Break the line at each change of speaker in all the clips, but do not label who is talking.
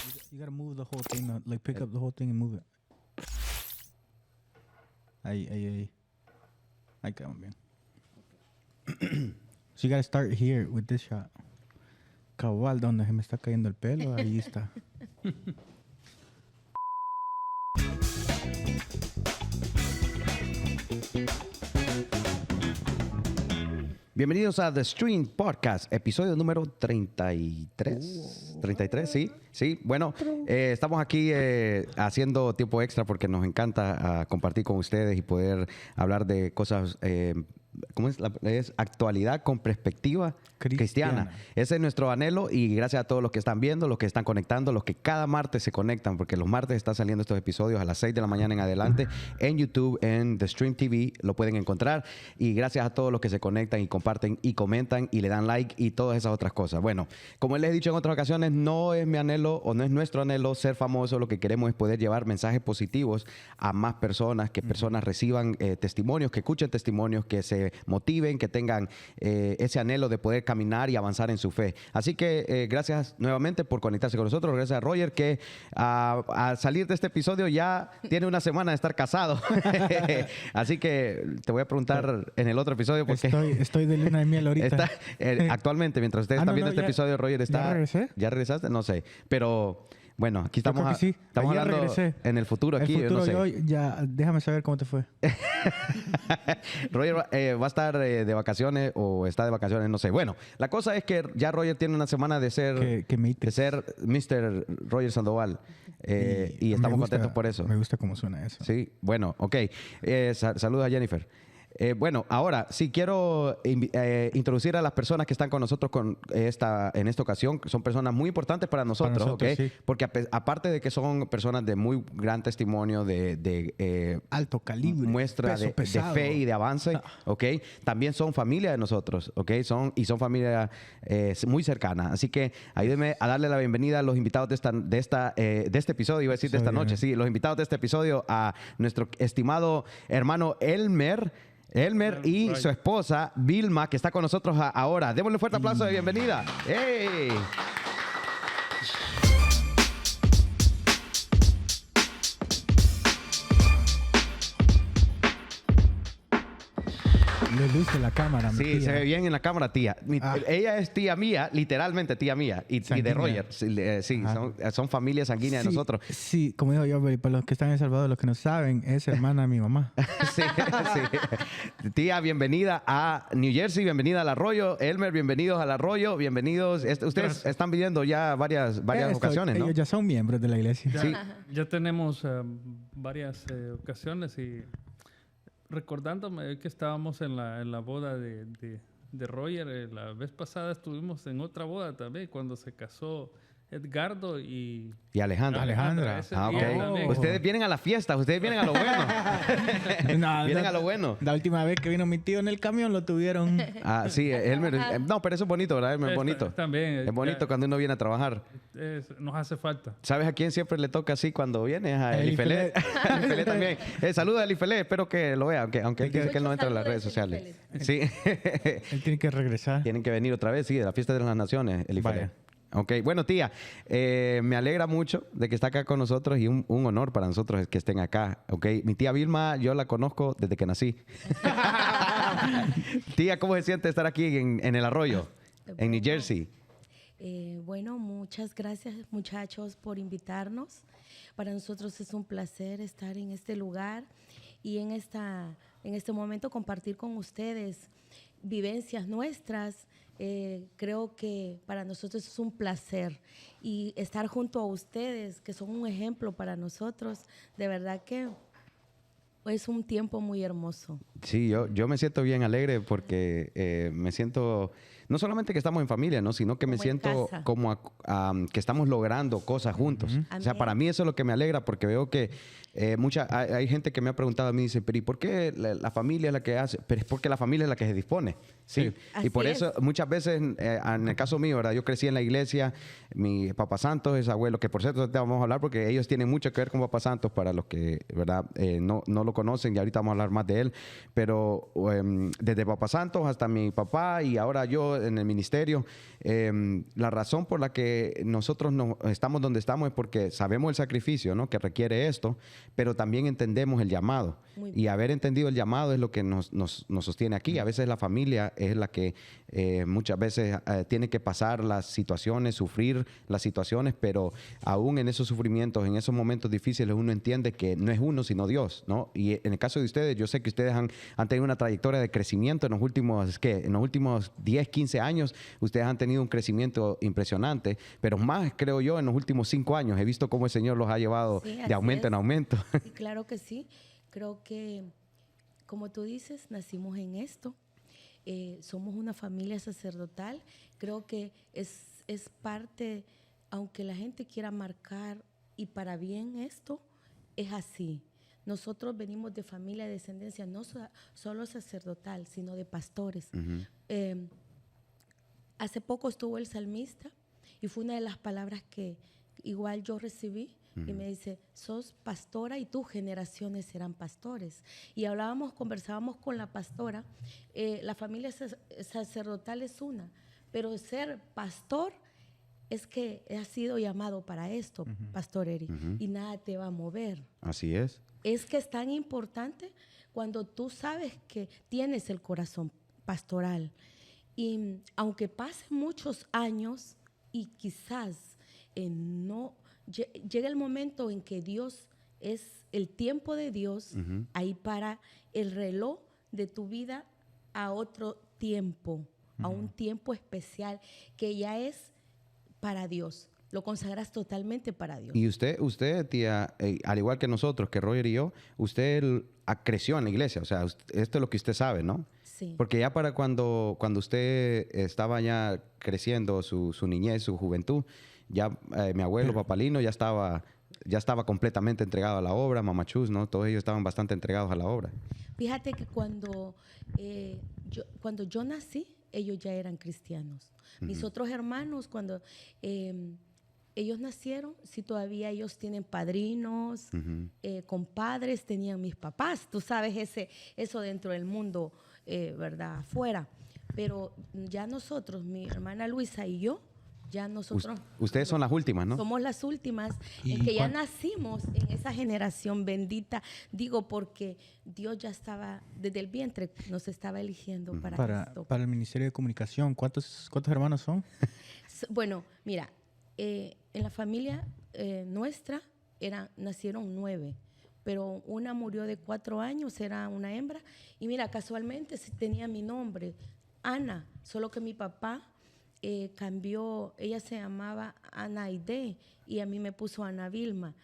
You gotta move the whole thing, like pick up the whole thing and move it. Ahí. Ahí quedamos bien. So you gotta start here with this shot. Cabal, donde se me está cayendo el pelo, ahí está.
Bienvenidos a The Stream Podcast, episodio número 33. 33, sí. Sí, bueno, estamos aquí haciendo tiempo extra porque nos encanta compartir con ustedes y poder hablar de cosas, ¿cómo es? Es actualidad con perspectiva cristiana. Ese es nuestro anhelo y gracias a todos los que están viendo, los que están conectando, los que cada martes se conectan, porque los martes están saliendo estos episodios a las 6 de la mañana en adelante en YouTube, en The Stream TV, lo pueden encontrar. Y gracias a todos los que se conectan y comparten y comentan y le dan like y todas esas otras cosas. Bueno, como les he dicho en otras ocasiones, no es mi anhelo o no es nuestro anhelo ser famoso. Lo que queremos es poder llevar mensajes positivos a más personas, que personas reciban testimonios, que escuchen testimonios, que se motiven, que tengan ese anhelo de poder caminar y avanzar en su fe. Así que gracias nuevamente por conectarse con nosotros. Gracias a Roger, que al salir de este episodio ya tiene una semana de estar casado. Así que te voy a preguntar en el otro episodio porque
Estoy de luna de miel ahorita.
Actualmente, mientras ustedes están viendo este episodio, Roger está...
¿Ya regresé?
¿Ya regresaste? No sé. Pero... Bueno, aquí estamos, estamos
Ayer
hablando
regresé.
en el futuro aquí.
El futuro,
yo no sé.
ya, déjame saber cómo te fue.
Roger va a estar de vacaciones o está de vacaciones, no sé. Bueno, la cosa es que ya Roger tiene una semana de ser, de ser Mr. Roger Sandoval y estamos contentos por eso.
Me gusta cómo suena eso.
Sí, bueno, ok. Saludos a Jennifer. Bueno, ahora sí quiero introducir a las personas que están con nosotros en esta ocasión. Son personas muy importantes para nosotros, ¿ok? Sí. Porque aparte de que son personas de muy gran testimonio, de
alto calibre,
muestra de fe y de avance, ¿ok? También son familia de nosotros, ¿ok? Son familia muy cercana. Así que ayúdenme a darle la bienvenida a los invitados de este episodio, iba a decir de esta noche, sí, los invitados de este episodio, a nuestro estimado hermano Elmer y su esposa Vilma, que está con nosotros ahora. Démosle un fuerte aplauso de bienvenida. ¡Hey!
Le luce la cámara, mi
Sí,
tía.
se ve bien en la cámara, tía. Ella es tía mía, literalmente tía mía. Y de Roger. Sí, son familia sanguínea de nosotros.
Sí, como digo yo, para los que están en El Salvador, los que no saben, es hermana de mi mamá.
Sí. Tía, bienvenida a New Jersey, bienvenida al Arroyo. Elmer, bienvenidos al Arroyo, bienvenidos. Ustedes están viviendo ya varias ocasiones, ¿no?
Ellos ya son miembros de la iglesia.
Ya tenemos varias ocasiones y... Recordándome que estábamos en la boda de Roger, la vez pasada estuvimos en otra boda también, cuando se casó Edgardo y
Alejandra.
Okay. Ustedes vienen a la fiesta, ustedes vienen a lo bueno. Vienen a lo bueno.
La última vez que vino mi tío en el camión lo tuvieron.
Sí, Elmer. No, pero eso es bonito, ¿verdad? Elmer, es bonito.
También.
Es bonito cuando uno viene a trabajar.
Nos hace falta.
¿Sabes a quién siempre le toca así cuando viene? A Elifelé. Elifelé también. Saludos a Elifelé, espero que lo vea, aunque él dice que él no entra en las redes sociales. Sí.
Él tiene que regresar.
Tienen que venir otra vez, sí, de la fiesta de las naciones, Elifelé. Ok, bueno, tía, me alegra mucho de que está acá con nosotros y un honor para nosotros que estén acá, ok. Mi tía Vilma, yo la conozco desde que nací. Tía, ¿cómo se siente estar aquí en el Arroyo, en New Jersey?
Bueno, muchas gracias, muchachos, por invitarnos. Para nosotros es un placer estar en este lugar y en este momento compartir con ustedes vivencias nuestras. Creo que para nosotros es un placer y estar junto a ustedes, que son un ejemplo para nosotros, de verdad que es un tiempo muy hermoso.
Sí, yo me siento bien alegre porque me siento, no solamente que estamos en familia, ¿no? Sino que me siento como que estamos logrando cosas juntos. O sea, para mí eso es lo que me alegra porque veo que hay gente que me ha preguntado a mí, dice, pero ¿y por qué la familia es la que hace? Pero es porque la familia es la que se dispone. Sí. Y por eso muchas veces, en el caso mío, ¿verdad? Yo crecí en la iglesia, mi papá Santos es abuelo, que por cierto te vamos a hablar porque ellos tienen mucho que ver con papá Santos para los que, ¿verdad? No lo conocen y ahorita vamos a hablar más de él. Pero desde papá Santos hasta mi papá y ahora yo yo en el ministerio, la razón por la que nosotros estamos donde estamos es porque sabemos el sacrificio, ¿no?, que requiere esto, pero también entendemos el llamado. Y haber entendido el llamado es lo que nos sostiene aquí. A veces la familia es la que muchas veces tiene que pasar las situaciones, sufrir las situaciones, pero aún en esos sufrimientos, en esos momentos difíciles, uno entiende que no es uno, sino Dios, ¿no? Y en el caso de ustedes, yo sé que ustedes han tenido una trayectoria de crecimiento en los últimos, en los últimos 10, 15 años, ustedes han tenido un crecimiento impresionante, pero más, creo yo, en los últimos 5 años. He visto cómo el Señor los ha llevado de aumento en aumento.
Sí, claro que sí. Creo que, como tú dices, nacimos en esto. Somos una familia sacerdotal. Creo que es parte, aunque la gente quiera marcar y para bien esto, es así. Nosotros venimos de familia de descendencia no solo sacerdotal, sino de pastores. Hace poco estuvo el salmista y fue una de las palabras que igual yo recibí. Y me dice, sos pastora y tus generaciones serán pastores. Y conversábamos con la pastora, la familia sacerdotal es una, pero ser pastor es que has sido llamado para esto, Pastor Eric, y nada te va a mover.
Así es.
Es que es tan importante cuando tú sabes que tienes el corazón pastoral. Y aunque pasen muchos años y quizás llega el momento en que Dios es el tiempo de Dios, ahí para el reloj de tu vida a otro tiempo, a un tiempo especial que ya es para Dios. Lo consagras totalmente para Dios.
Y usted, tía, al igual que nosotros, que Roger y yo, usted creció en la iglesia. O sea, esto es lo que usted sabe, ¿no?
Sí.
Porque ya para cuando usted estaba ya creciendo, su niñez, su juventud, ya mi abuelo, Papalino, ya estaba completamente entregado a la obra, Mamá Chus, ¿no? Todos ellos estaban bastante entregados a la obra.
Fíjate que cuando yo nací, ellos ya eran cristianos. Mis otros hermanos, cuando ellos nacieron, sí, todavía ellos tienen padrinos, compadres, tenían mis papás. Tú sabes eso dentro del mundo, ¿verdad? Afuera. Pero ya nosotros, mi hermana Luisa y yo, ya nosotros...
Ustedes son las últimas, ¿no?
Somos las últimas en que ya nacimos en esa generación bendita. Digo, porque Dios ya estaba, desde el vientre, nos estaba eligiendo para esto.
Para el Ministerio de Comunicación, ¿cuántos hermanos son?
Bueno, mira, en la familia nuestra nacieron 9, pero una murió de 4 años, era una hembra. Y mira, casualmente tenía mi nombre, Ana, solo que mi papá cambió, ella se llamaba Ana Aide y a mí me puso Ana Vilma.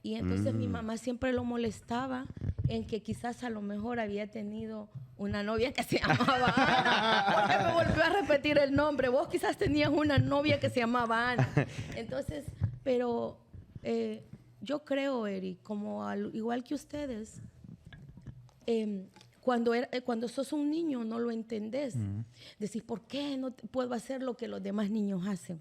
Y entonces mi mamá siempre lo molestaba en que quizás a lo mejor había tenido una novia que se llamaba Ana. Porque me volvió a repetir el nombre. Vos quizás tenías una novia que se llamaba Ana. Entonces, pero yo creo, Eric, igual que ustedes, cuando sos un niño no lo entendés. Decís, ¿por qué no puedo hacer lo que los demás niños hacen?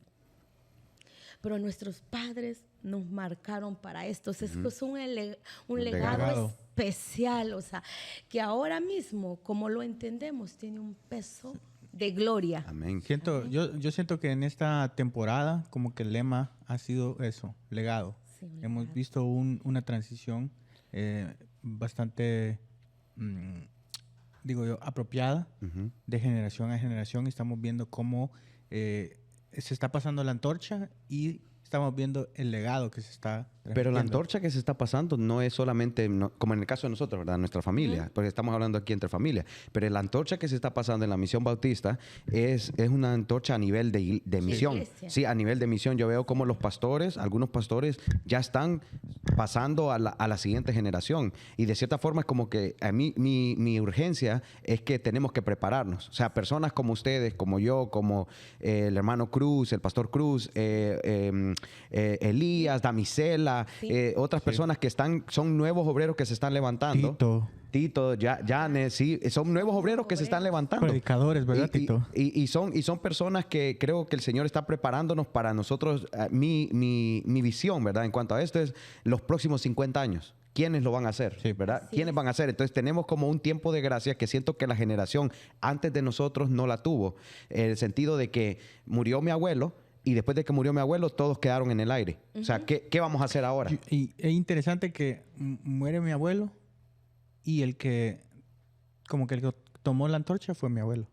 Pero nuestros padres nos marcaron para esto. Eso es un legado especial, o sea, que ahora mismo, como lo entendemos, tiene un peso de gloria.
Amén.
Yo siento que en esta temporada como que el lema ha sido eso, legado.
Sí,
Hemos visto una transición bastante, digo yo, apropiada de generación a generación. Estamos viendo cómo se está pasando la antorcha y estamos viendo el legado que se está transmitiendo.
Pero la antorcha que se está pasando no es solamente, como en el caso de nosotros, ¿verdad? Nuestra familia, porque estamos hablando aquí entre familia. Pero la antorcha que se está pasando en la Misión Bautista es una antorcha a nivel de misión.
Iglesia.
Sí, a nivel de misión. Yo veo como algunos pastores ya están pasando a la siguiente generación. Y de cierta forma es como que a mí mi urgencia es que tenemos que prepararnos. O sea, personas como ustedes, como yo, como el hermano Cruz, el pastor Cruz, Elías, Damisela, otras personas que son nuevos obreros que se están levantando. Tito, Janes, sí, son nuevos obreros que se están levantando.
Predicadores, ¿verdad, Tito?
Y son personas que creo que el Señor está preparándonos para nosotros. Mi visión, ¿verdad? En cuanto a esto es los próximos 50 años. ¿quiénes lo van a hacer?
Sí.
¿Verdad?
Así
¿Quiénes
es.
van a hacer? Entonces tenemos como un tiempo de gracia que siento que la generación antes de nosotros no la tuvo. En el sentido de que murió mi abuelo y después de que murió mi abuelo todos quedaron en el aire. O sea, ¿qué vamos a hacer ahora?
Y es interesante que muere mi abuelo y el que tomó la antorcha fue mi abuelo.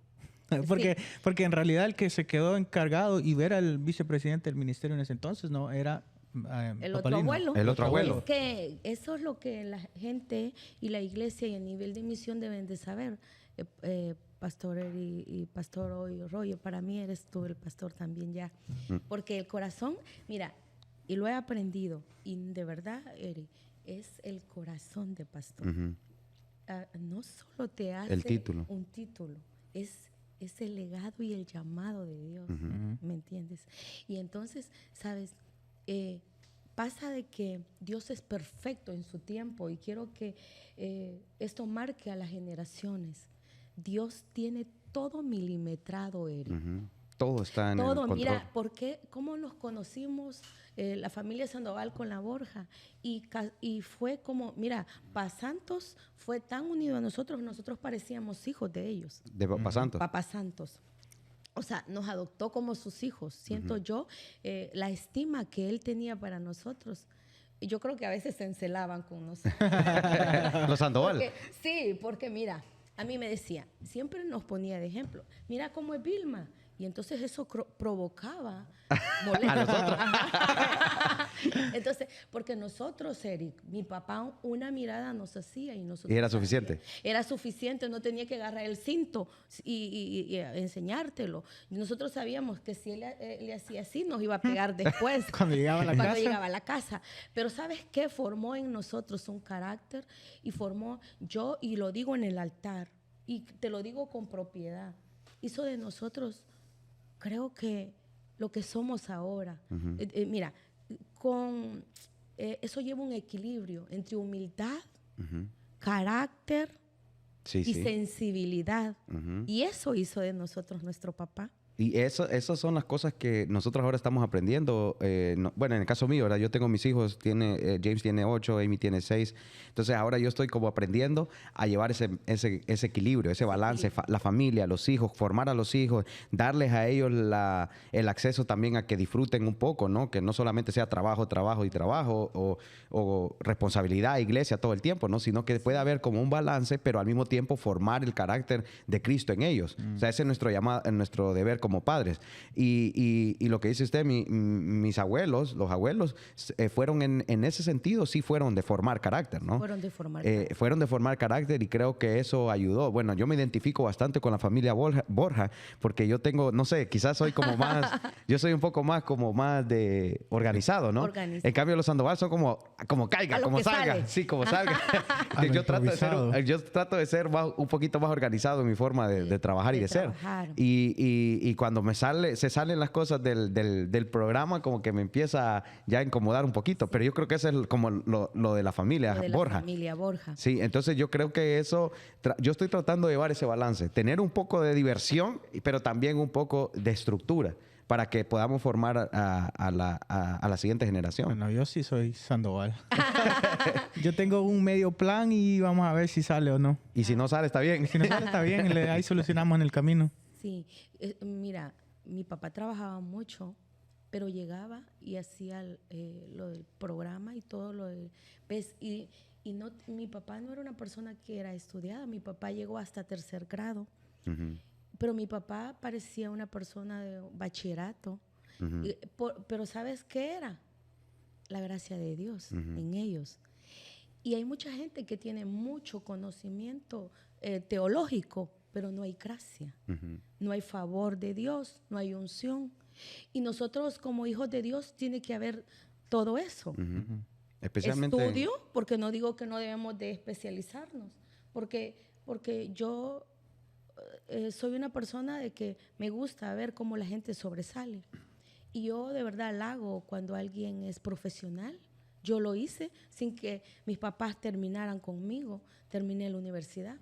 Porque en realidad el que se quedó encargado y ver al vicepresidente del ministerio en ese entonces no era
El otro
Papalino.
abuelo.
El otro abuelo.
Es que eso es lo que la gente y la iglesia y a nivel de misión deben de saber. Pastor Eri y Pastor Royo, para mí eres tú el pastor también ya. Porque el corazón, mira, y lo he aprendido, y de verdad, Eri, es el corazón de pastor. No solo te hace
El título.
un título, es el legado y el llamado de Dios, ¿me entiendes? Y entonces, ¿sabes? Pasa de que Dios es perfecto en su tiempo y quiero que esto marque a las generaciones. Dios tiene todo milimetrado, Eric.
Todo está en el
Todo,
control.
mira, ¿cómo nos conocimos la familia Sandoval con la Borja? Y fue como, mira, Papá Santos fue tan unido a nosotros parecíamos hijos de ellos.
De Papá Santo.
Papá Santos. O sea, nos adoptó como sus hijos. Siento yo la estima que él tenía para nosotros. Y yo creo que a veces se encelaban con nosotros.
Los Sandoval.
Porque mira, a mí me decía, siempre nos ponía de ejemplo, mira cómo es Vilma. Y entonces eso provocaba molestia.
A nosotros.
Entonces, porque nosotros, Eric, mi papá una mirada nos hacía y nosotros...
Y era suficiente.
Era suficiente, no tenía que agarrar el cinto y enseñártelo. Nosotros sabíamos que si él le hacía así, nos iba a pegar después.
Cuando llegaba a la casa.
Llegaba a la casa. Pero ¿sabes qué? Formó en nosotros un carácter y formó, yo, y lo digo en el altar, y te lo digo con propiedad, hizo de nosotros, creo que lo que somos ahora. Mira, eso lleva un equilibrio entre humildad, carácter y sensibilidad. Y eso hizo de nosotros nuestro papá.
Y esas son las cosas que nosotros ahora estamos aprendiendo. Bueno, en el caso mío, ¿verdad? Yo tengo mis hijos, James tiene 8, Amy tiene 6. Entonces ahora yo estoy como aprendiendo a llevar ese equilibrio, ese balance, la familia, los hijos, formar a los hijos, darles a ellos el acceso también a que disfruten un poco, ¿no? Que no solamente sea trabajo o responsabilidad, iglesia todo el tiempo, ¿no? Sino que pueda haber como un balance, pero al mismo tiempo formar el carácter de Cristo en ellos. O sea, ese es nuestro llamado, nuestro deber como padres. Y lo que dice usted, mis abuelos, los abuelos, fueron en ese sentido, sí fueron de formar carácter, ¿no?
Fueron de formar carácter.
Fueron de formar carácter y creo que eso ayudó. Bueno, yo me identifico bastante con la familia Borja porque yo tengo, no sé, quizás soy como más, yo soy un poco más como más de organizado, ¿no?
Organizado.
En cambio, los Sandoval son como caiga, como salga.
Sale.
Sí, como salga. yo trato de ser un poquito más organizado en mi forma de trabajar y de ser. Y cuando se salen las cosas del programa, como que me empieza ya a incomodar un poquito. Pero yo creo que eso es como lo de la familia Borja.
Familia Borja.
Sí, entonces yo creo que eso, yo estoy tratando de llevar ese balance, tener un poco de diversión, pero también un poco de estructura para que podamos formar a la siguiente generación.
Bueno, yo sí soy Sandoval. Yo tengo un medio plan y vamos a ver si sale o no.
Y si no sale, está bien.
Si no sale, está bien. Ahí solucionamos en el camino.
Sí, mira, mi papá trabajaba mucho, pero llegaba y hacía lo del programa y todo lo del... ¿ves? Y no, mi papá no era una persona que era estudiada, mi papá llegó hasta 3er grado, pero mi papá parecía una persona de bachillerato. Pero ¿sabes qué era? La gracia de Dios en ellos. Y hay mucha gente que tiene mucho conocimiento teológico, pero no hay gracia, no hay favor de Dios, no hay unción. Y nosotros como hijos de Dios tiene que haber todo eso.
Especialmente
estudio, porque no digo que no debemos de especializarnos, porque yo soy una persona de que me gusta ver cómo la gente sobresale. Y yo de verdad halago cuando alguien es profesional. Yo lo hice sin que mis papás terminaran conmigo. Terminé la universidad.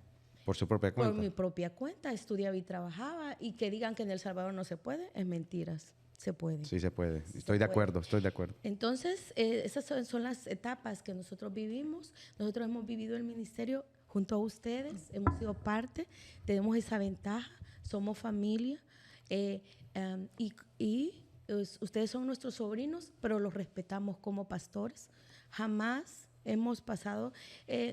Por su propia cuenta.
Por mi propia cuenta, estudiaba y trabajaba. Y que digan que en El Salvador no se puede, es mentiras. se puede.
Sí se puede.
Sí
Estoy
se
de
puede.
acuerdo, estoy de acuerdo.
Entonces, esas son las etapas que nosotros vivimos. Nosotros hemos vivido el ministerio junto a ustedes, hemos sido parte, tenemos esa ventaja, somos familia ustedes son nuestros sobrinos, pero los respetamos como pastores. Jamás hemos pasado,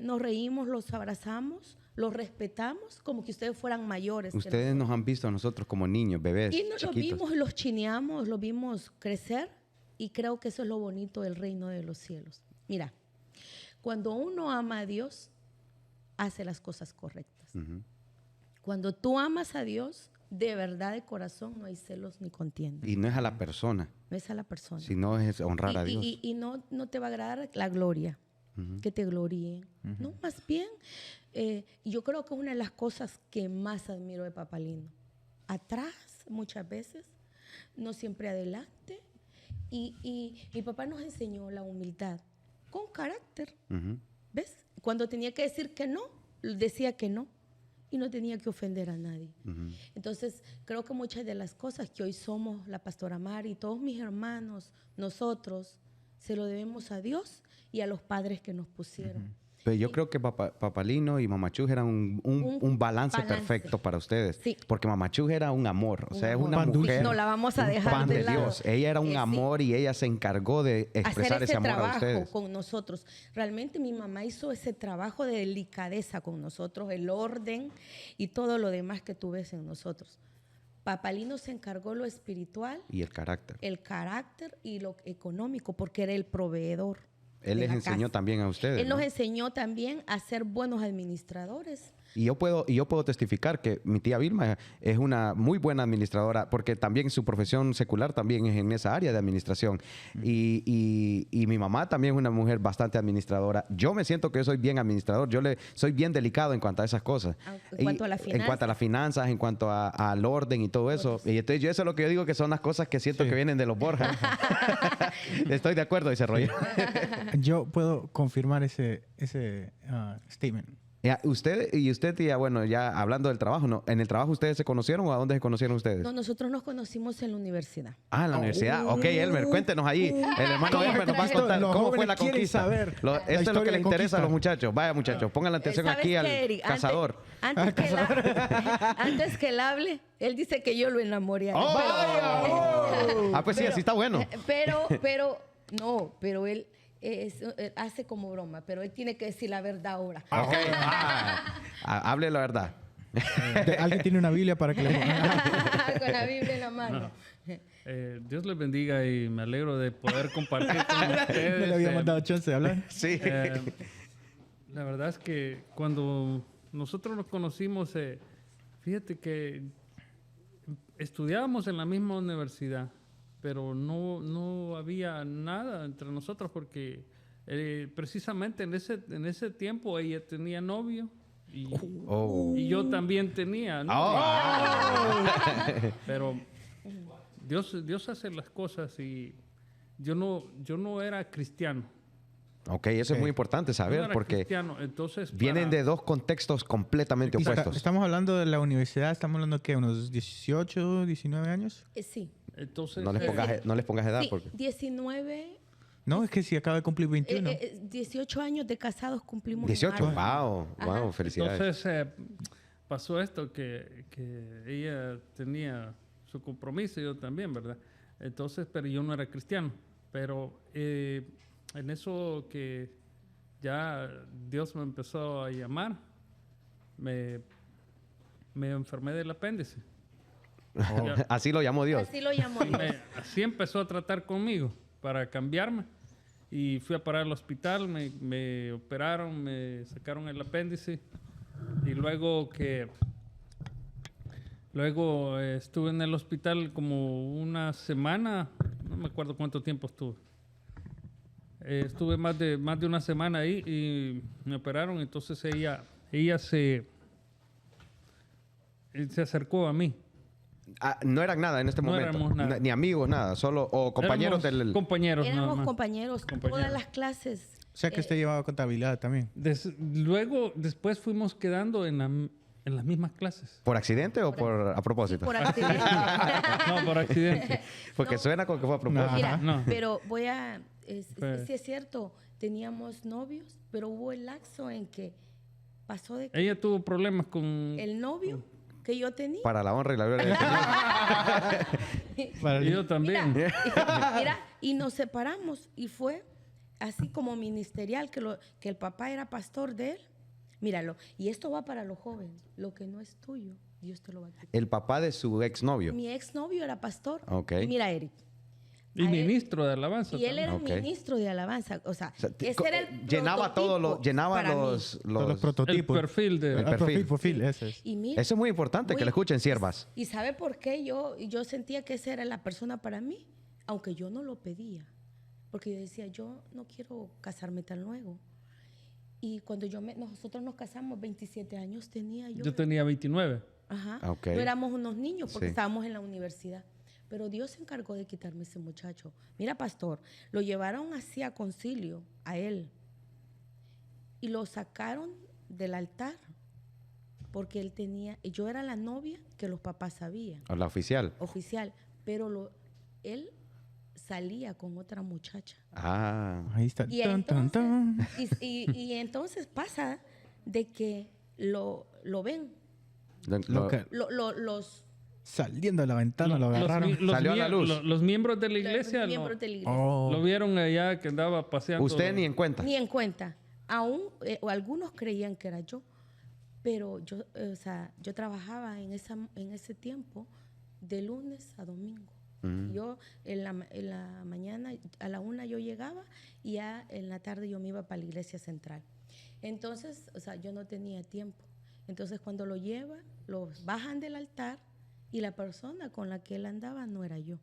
nos reímos, los abrazamos, los respetamos como que ustedes fueran mayores.
Ustedes nos han visto a nosotros como niños, bebés,
y nos los
chiquitos.
vimos, los chineamos, los vimos crecer y creo que eso es lo bonito del reino de los cielos. Mira, cuando uno ama a Dios, hace las cosas correctas.
Ujú.
Cuando tú amas a Dios, de verdad, de corazón, no hay celos ni contienda.
Y no es a la persona,
No es a la persona.
sino es honrar a Dios.
Y no te va a agradar la gloria, que te gloríen. No, más bien, yo creo que es una de las cosas que más admiro de Papá Lindo. Atrás, muchas veces, no siempre adelante. Y mi papá nos enseñó la humildad con carácter.
Ujú.
¿Ves? Cuando tenía que decir que no, decía que no. Y no tenía que ofender a nadie.
Ujú.
Entonces, creo que muchas de las cosas que hoy somos la pastora Mari y todos mis hermanos, nosotros, se lo debemos a Dios y a los padres que nos pusieron.
Pero yo creo que Papalino y Mamachú eran un balance perfecto para ustedes.
Sí.
Porque Mamachú era un amor. O sea, es
Un
una
amor.
mujer.
No la vamos a
un
dejar
pan
de
de
lado.
Dios. Ella era un
Sí.
amor y ella se encargó de expresar
Hacer
ese
ese
amor a
trabajo
ustedes.
con nosotros. Realmente mi mamá hizo ese trabajo de delicadeza con nosotros, el orden y todo lo demás que tú ves en nosotros. Papalino se encargó lo espiritual,
Y el carácter.
el carácter y lo económico, porque era el proveedor.
Él
de
les
la
enseñó
casa.
también a ustedes.
Él nos
¿no?
enseñó también a ser buenos administradores.
Y yo puedo testificar que mi tía Vilma es una muy buena administradora, porque también su profesión secular también es en esa área de administración. Y mi mamá también es una mujer bastante administradora. Yo me siento que yo soy bien administrador. Soy bien delicado en cuanto a esas cosas.
En cuanto a las
En cuanto a las finanzas, en cuanto al orden y todo eso. Y entonces eso es lo que yo digo que son las cosas que siento que vienen de los Borja. Estoy de acuerdo, dice Roger.
Yo puedo confirmar ese statement.
Ya, usted, tía, bueno, ya hablando del trabajo, ¿no? ¿En el trabajo ustedes se conocieron o a dónde se conocieron ustedes?
No, nosotros nos conocimos en la universidad.
Ah, en la universidad. Ok, Elmer, cuéntenos ahí. El hermano Elmer nos va a contar
Los
cómo fue
jóvenes
la
quieren
conquista.
saber la
Esto es lo
historia
que
de
les interesa a
conquista.
los muchachos. Vaya, muchachos, pongan la atención
¿Sabes
aquí al
qué, Eric?
cazador.
Antes que él hable, él dice que yo lo enamoré. a él.
¡Oh! Ah, pues sí, así está bueno.
Pero él hace como broma, pero él tiene que decir la verdad ahora.
Ok. Hable la verdad.
¿Alguien tiene una Biblia para que le ponga?
Con la Biblia en la mano.
Dios les bendiga y me alegro de poder compartir con ustedes.
No le había mandado chance de hablar.
Sí.
La verdad es que cuando nosotros nos conocimos, fíjate que estudiábamos en la misma universidad, pero no había nada entre nosotros porque precisamente en ese tiempo ella tenía novio y yo también tenía novio. Pero Dios hace las cosas y yo no era cristiano.
Ok, eso es muy importante
Yo no
saber
era
porque
cristiano, entonces
vienen de dos contextos completamente
Y
opuestos.
estamos hablando de la universidad, estamos hablando de ¿qué? ¿Unos 18, 19 años?
Sí.
Entonces,
No les pongas edad
Sí,
porque...
19,
No, es que si acaba de cumplir 21.
18 años de casados cumplimos. en
18,
marzo.
wow, felicidades.
Entonces pasó esto que ella tenía su compromiso y yo también, ¿verdad? Entonces, pero yo no era cristiano. Pero en eso que ya Dios me empezó a llamar, me enfermé del apéndice. Ya,
Así lo llamó Dios.
Así lo llamó Dios.
así empezó a tratar conmigo para cambiarme. Y fui a parar al hospital, me operaron, me sacaron el apéndice. Y luego estuve en el hospital como una semana, no me acuerdo cuánto tiempo estuve. Estuve más de una semana ahí y me operaron. Entonces ella se acercó a mí.
No eran nada en este
No
momento.
éramos nada.
Ni amigos, nada. Solo compañeros
Éramos compañeros. nada
Éramos
más.
compañeros, todas las clases.
O sea que usted llevaba contabilidad también.
Después fuimos quedando en En las mismas clases.
¿Por accidente o a propósito?
Por accidente.
No, por accidente.
Porque
No.
suena como que fue a propósito.
Mira,
No.
pero
Pues-
sí es cierto, teníamos novios, pero hubo el lapso en que pasó de que
Ella tuvo problemas con...
el novio que yo tenía.
Para la honra y la gloria del Señor.
Para
Y yo también.
Mira, y nos separamos y fue así como ministerial, que el papá era pastor de él. Míralo, y esto va para los jóvenes. Lo que no es tuyo, Dios te lo va a quitar.
El papá de su exnovio.
Mi exnovio era pastor.
Ok.
Y mira, Eric.
Y
a él-
ministro de alabanza.
Y él
también.
era
Ok.
ministro de alabanza. O sea,
O sea,
ese era el
llenaba
prototipo
llenaba
para mí.
los
Todos los
El
prototipos.
perfil de...
El perfil.
Perfil, ese es.
Y mira,
Eso es muy importante, que
Muy-
lo escuchen siervas.
¿y sabe por qué yo sentía que esa era la persona para mí? Aunque yo no lo pedía. Porque yo decía, yo no quiero casarme tan luego. Y cuando nosotros nos casamos, 27 años tenía yo.
Yo tenía 29.
Ajá.
Ok.
No éramos unos niños porque
Sí.
estábamos en la universidad. Pero Dios se encargó de quitarme ese muchacho. Mira, pastor, lo llevaron así a concilio, a él. Y lo sacaron del altar. Porque yo era la novia que los papás sabían,
O la oficial.
oficial. Pero él salía con otra muchacha.
Ah.
Ahí está.
Y
Tan, tan, tan.
y entonces pasa de que lo ven.
Lo que-
Los
Saliendo de la ventana lo
Los
agarraron.
mi- los
Salió a la
mie-
luz.
los miembros de la iglesia
miembros de la iglesia.
Oh.
lo vieron allá que andaba paseando.
Usted ni en cuenta.
Ni en cuenta. Aún, o algunos creían que era yo. Pero yo trabajaba en ese tiempo de lunes a domingo. Yo en la mañana, a la 1 yo llegaba y ya en la tarde yo me iba para la iglesia central. Entonces, yo no tenía tiempo. Entonces, cuando lo lleva, lo bajan del altar y la persona con la que él andaba no era yo.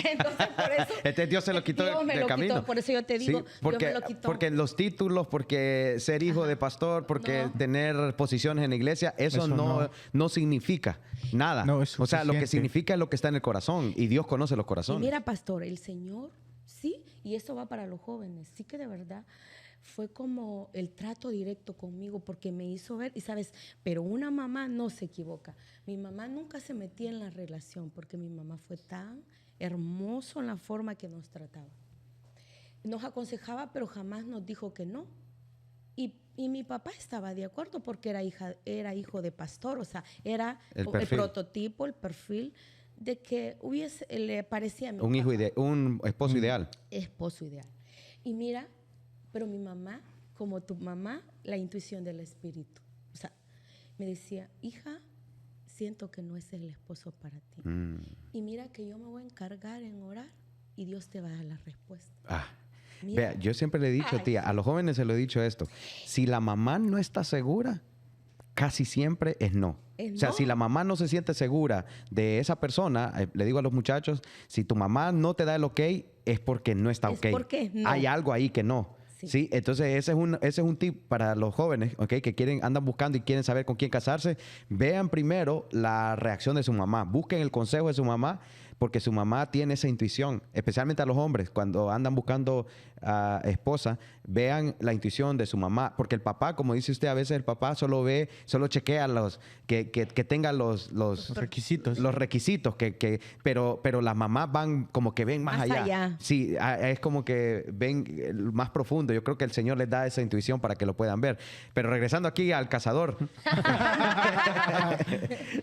Entonces, por eso...
Este Dios se lo quitó
Dios me
del
lo
camino.
quitó, por eso yo te digo,
Sí,
Dios
porque,
me lo quitó.
porque los títulos, porque ser hijo de pastor, porque
No.
tener posiciones en la iglesia, eso
Eso
no significa nada.
No, es
o sea, lo que
suficiente.
significa es lo que está en el corazón y Dios conoce los
Y
corazones.
mira, pastor, el Señor, sí, y esto va para los jóvenes, sí que de verdad fue como el trato directo conmigo porque me hizo ver, y sabes, pero una mamá no se equivoca. Mi mamá nunca se metía en la relación porque mi mamá fue tan hermoso en la forma que nos trataba. Nos aconsejaba, pero jamás nos dijo que no. Y mi papá estaba de acuerdo porque era hijo de pastor, o sea, era
El
el
perfil.
prototipo, el perfil de que le parecía a mi
Un hijo
papá.
un esposo ideal.
Esposo ideal. Y mira, pero mi mamá, como tu mamá, la intuición del espíritu. O sea, me decía, hija, siento que no es el esposo para ti.
Mm.
Y mira que yo me voy a encargar en orar y Dios te va a dar la respuesta.
Ah.
Mira.
Vea, yo siempre le he dicho,
Ay.
tía, a los jóvenes se lo he dicho esto. Si la mamá no está segura, casi siempre es no.
Es
O sea,
no.
si la mamá no se siente segura de esa persona, le digo a los muchachos, si tu mamá no te da el ok, es porque no está
Es
ok.
porque no.
Hay algo ahí que no.
Sí.
Sí. Entonces ese es un tip para los jóvenes, ¿ok? Que andan buscando y quieren saber con quién casarse. Vean primero la reacción de su mamá. Busquen el consejo de su mamá, porque su mamá tiene esa intuición, especialmente a los hombres, cuando andan buscando esposa, vean la intuición de su mamá, porque el papá, como dice usted, a veces el papá solo chequea que tenga los
Requisitos.
los requisitos, pero las mamás van como que ven más
Más
allá.
allá.
Sí, es como que ven más profundo. Yo creo que el Señor les da esa intuición para que lo puedan ver. Pero regresando aquí al cazador,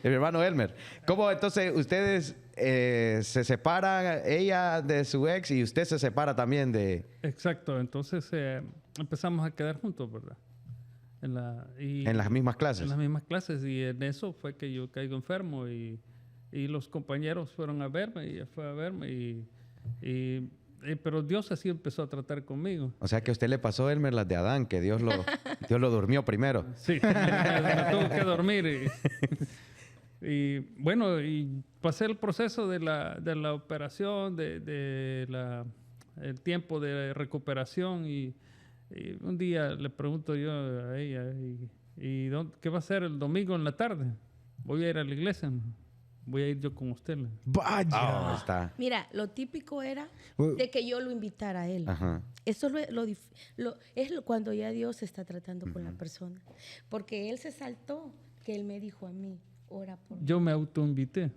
el hermano Elmer, ¿cómo entonces ustedes se separan, ella de su ex y usted se separa también de...
Exacto, entonces empezamos a quedar juntos, ¿verdad? En
las mismas clases?
En las mismas clases, y en eso fue que yo caigo enfermo y los compañeros fueron a verme y ella fue a verme pero Dios así empezó a tratar conmigo.
O sea que a usted le pasó, Elmer, las de Adán, que Dios lo durmió primero.
Sí, me tuvo que dormir y bueno, y pasé el proceso de la operación, el tiempo de recuperación y un día le pregunto yo a ella, ¿qué va a hacer el domingo en la tarde? Voy a ir a la iglesia, voy a ir yo con usted.
Vaya.
Ah, está.
Mira, lo típico era
Bueno.
de que yo lo invitara a él.
Ajá.
Eso es cuando ya Dios está tratando con la persona. Porque él se saltó que él me dijo a mí, ora por mí.
Yo me autoinvité.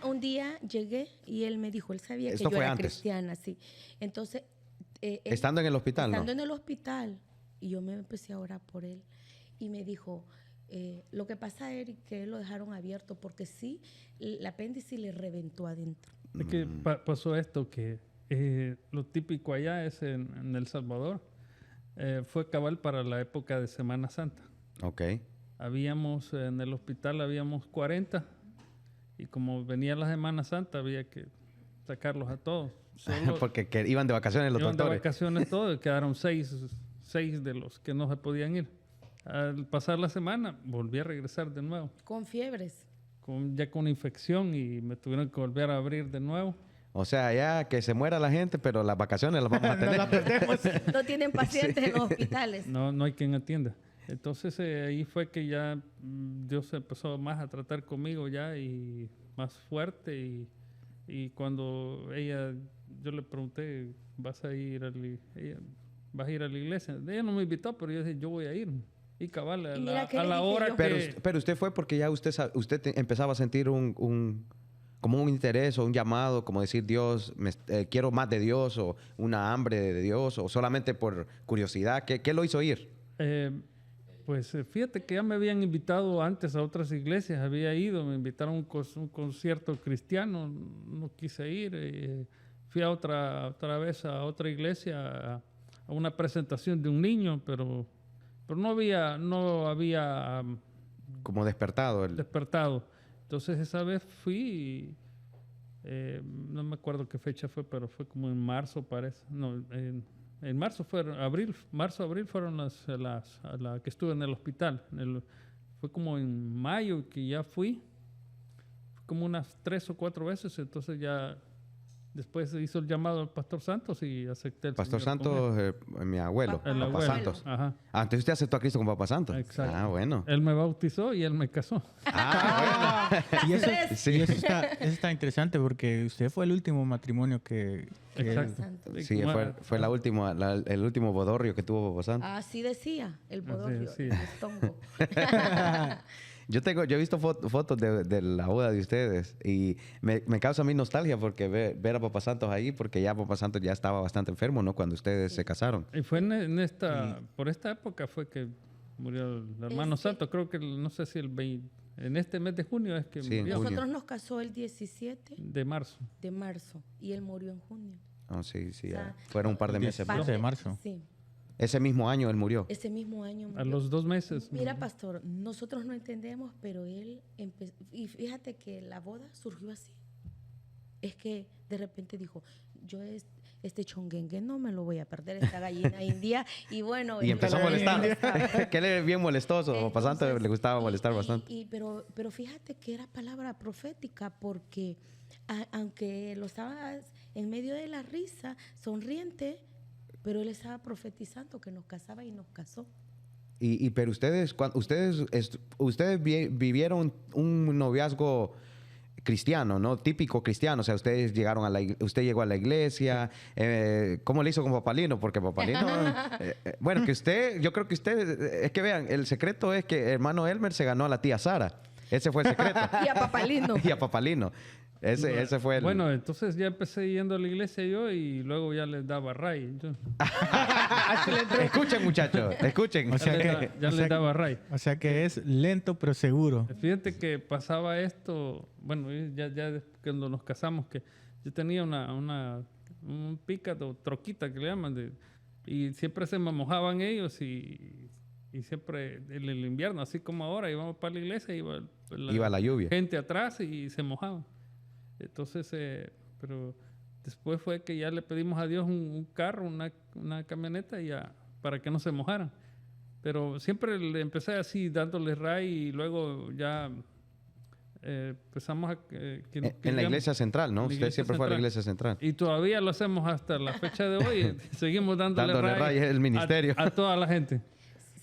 Un día llegué y él me dijo, él sabía que
¿Esto
yo
fue
era
antes?
cristiana, sí. Entonces, él-
Estando en el hospital,
estando
¿no?
en el hospital, y yo me empecé a orar por él, y me dijo, lo que pasa, Eric, que él lo dejaron abierto, porque sí, el apéndice le reventó adentro.
Es que pasó esto, que lo típico allá es en El Salvador. Fue cabal para la época de Semana Santa.
Ok.
Habíamos, en el hospital habíamos 40 y como venía la Semana Santa había que sacarlos a todos. Solo
Porque iban de vacaciones los
iban de
doctores.
vacaciones todos y quedaron seis de los que no se podían ir. Al pasar la semana volví a regresar de nuevo,
Con fiebres.
ya con infección y me tuvieron que volver a abrir de nuevo.
O sea, ya que se muera la gente, pero las vacaciones las vamos a tener.
No tienen pacientes en los hospitales.
No hay quien atienda. Entonces ahí fue que ya Dios empezó más a tratar conmigo ya y más fuerte y cuando yo le pregunté, ¿vas a ir a la iglesia? Ella no me invitó, pero yo dije, yo voy a ir. Y cabal,
Y mira que
a
le
la
dije
hora
yo.
que...
Pero usted fue porque ya usted empezaba a sentir como un interés o un llamado, como decir, Dios, quiero más de Dios, o una hambre de Dios, o solamente por curiosidad. ¿Qué lo hizo ir?
Pues fíjate que ya me habían invitado antes a otras iglesias, había ido, me invitaron a un concierto cristiano, no quise ir. Fui otra vez a otra iglesia, a una presentación de un niño, pero no había
Como despertado.
despertado. Entonces esa vez fui, no me acuerdo qué fecha fue, pero fue como en marzo parece. No, en marzo marzo, abril fueron las que estuve en el hospital. Fue como en mayo que ya fui como unas 3 o 4 veces, entonces ya después se hizo el llamado al Pastor Santos y acepté el
Pastor
Señor con
Santos, mi abuelo,
él. El
Papá
abuelo.
Santos.
Ajá,
Entonces usted aceptó a Cristo como Papá Santos.
exacto.
Ah, bueno.
Él me bautizó y él me casó.
Y eso,
Sí.
y eso está interesante porque usted fue el último matrimonio que
Exacto.
Santo.
Sí, fue el último bodorrio que tuvo Papá Santos.
Así decía el bodorrio,
sí.
el estómago.
Yo he visto fotos de la boda de ustedes y me causa a mí nostalgia porque ver a Papá Santos ahí, porque ya Papá Santos ya estaba bastante enfermo, ¿no? Cuando ustedes se casaron.
Y fue por esta época fue que murió el hermano Santos. Creo que, no sé si en este mes de junio es que
Sí, en
murió.
junio.
Nosotros nos casó el 17
De marzo.
de marzo y él murió en junio.
Oh, sí, ya.
O sea,
Fueron un par de meses.
17
más.
de marzo.
Sí,
Ese mismo año él murió.
ese mismo año
A
murió.
los 2 meses.
Mira, pastor, nosotros no entendemos, pero él empezó, y fíjate que la boda surgió así. Es que de repente dijo, yo este chonguengue no me lo voy a perder, esta gallina india, y bueno.
Y empezó a molestar.
molestar.
Que él era bien molestoso. Papá Santos
Entonces,
le gustaba molestar
y-
bastante.
pero fíjate que era palabra profética, porque aunque lo estaba en medio de la risa, sonriente, pero él estaba profetizando que nos casaba y nos casó.
Pero ustedes vivieron un noviazgo cristiano, ¿no? Típico cristiano. O sea, ustedes llegaron usted llegó a la iglesia. ¿Cómo le hizo con Papalino? Porque Papalino, bueno, yo creo que es que vean, el secreto es que hermano Elmer se ganó a la tía Sara. Ese fue el secreto.
Y a Papalino.
Y a Papalino. Ese fue el...
Bueno, entonces ya empecé yendo a la iglesia yo y luego ya les daba ray.
Escuchen, muchachos, escuchen.
O sea
Ya les daba ray.
O sea que es lento pero seguro.
Fíjate que pasaba esto, bueno, ya cuando nos casamos, que yo tenía un pickup o troquita que le llaman, y siempre se me mojaban ellos y siempre en el invierno, así como ahora, íbamos para la iglesia,
Iba la lluvia.
gente atrás y se mojaban. Entonces, pero después fue que ya le pedimos a Dios un carro, una camioneta para que no se mojaran. Pero siempre le empecé así, dándole ray y luego ya empezamos a...
En la iglesia central, ¿no?
en la
Usted
iglesia
siempre fue a la
central.
iglesia central.
Y todavía lo hacemos hasta la fecha de hoy. Seguimos dándole
Ray es el ministerio.
a toda la gente.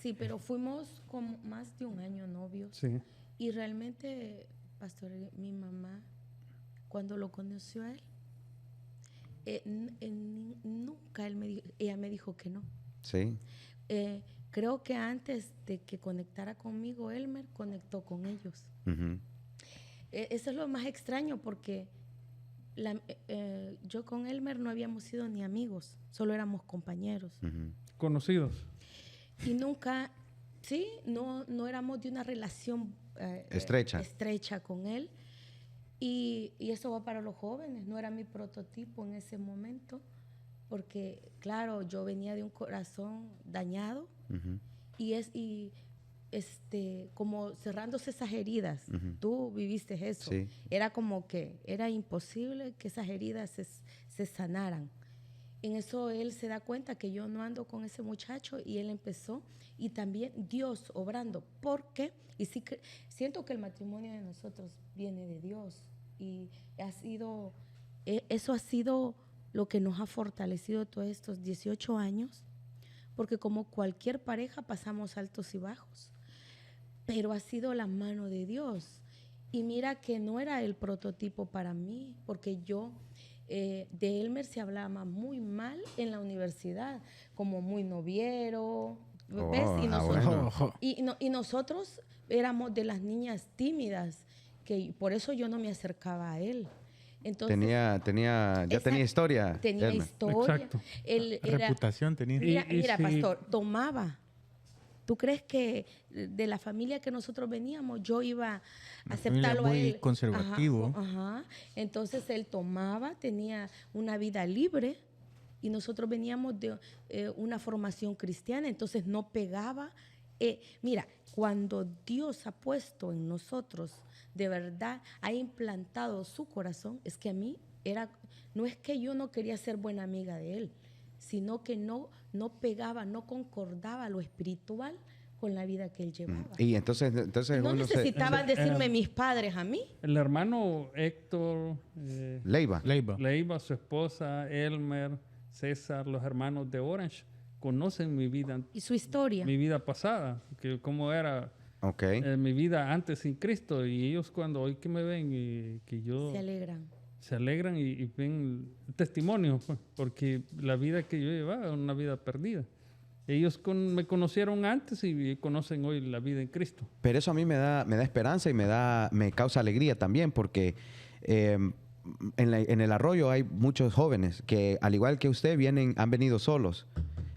Sí, pero fuimos con más de un año novios.
Sí.
Y realmente, pastor, mi mamá, cuando lo conoció a él, nunca ella me dijo que no.
Sí.
creo que antes de que conectara conmigo, Elmer conectó con ellos.
Ujú.
Eso es lo más extraño porque yo con Elmer no habíamos sido ni amigos, solo éramos compañeros.
Ujú.
Conocidos.
Y nunca, sí, no éramos de una relación estrecha con él. Y eso va para los jóvenes, no era mi prototipo en ese momento, porque claro, yo venía de un corazón dañado
Ujú.
y como cerrándose esas heridas.
Ujú.
Tú viviste eso.
Sí.
Era como que era imposible que esas heridas se sanaran. En eso él se da cuenta que yo no ando con ese muchacho y él empezó, y también Dios obrando. ¿Por qué? Y sí que siento que el matrimonio de nosotros viene de Dios y eso ha sido lo que nos ha fortalecido todos estos 18 años, porque como cualquier pareja pasamos altos y bajos, pero ha sido la mano de Dios. Y mira que no era el prototipo para mí, porque yo de Elmer se hablaba muy mal en la universidad, como muy noviero, ¿ves? Y nosotros,
bueno.
y nosotros éramos de las niñas tímidas, que por eso yo no me acercaba a él. Entonces,
tenía historia.
tenía
Elmer.
historia.
Exacto.
Él era,
Reputación tenía.
mira,
sí.
pastor, tomaba. ¿Tú crees que de la familia que nosotros veníamos, yo iba a
Una
aceptarlo
familia
a
muy
él?
conservativo.
Ajá. Entonces él tomaba, tenía una vida libre y nosotros veníamos de una formación cristiana, entonces no pegaba. Mira, cuando Dios ha puesto en nosotros, de verdad, ha implantado su corazón, es que a mí no es que yo no quería ser buena amiga de él, sino que no pegaba, no concordaba lo espiritual con la vida que él llevaba.
Y entonces
Y no
uno
necesitaban decirme mis padres a mí.
El hermano Héctor,
Leiva.
Leiva, su esposa, Elmer, César, los hermanos de Orange, conocen mi vida,
Y su historia.
mi vida pasada, que cómo era
Ok.
mi vida antes sin Cristo. Y ellos cuando hoy que me ven y que yo...
Se alegran.
y ven testimonio, pues, porque la vida que yo llevaba era una vida perdida. Ellos me conocieron antes y conocen hoy la vida en Cristo.
Pero eso a mí me da esperanza y me causa alegría también, porque en el arroyo hay muchos jóvenes que, al igual que usted, han venido solos.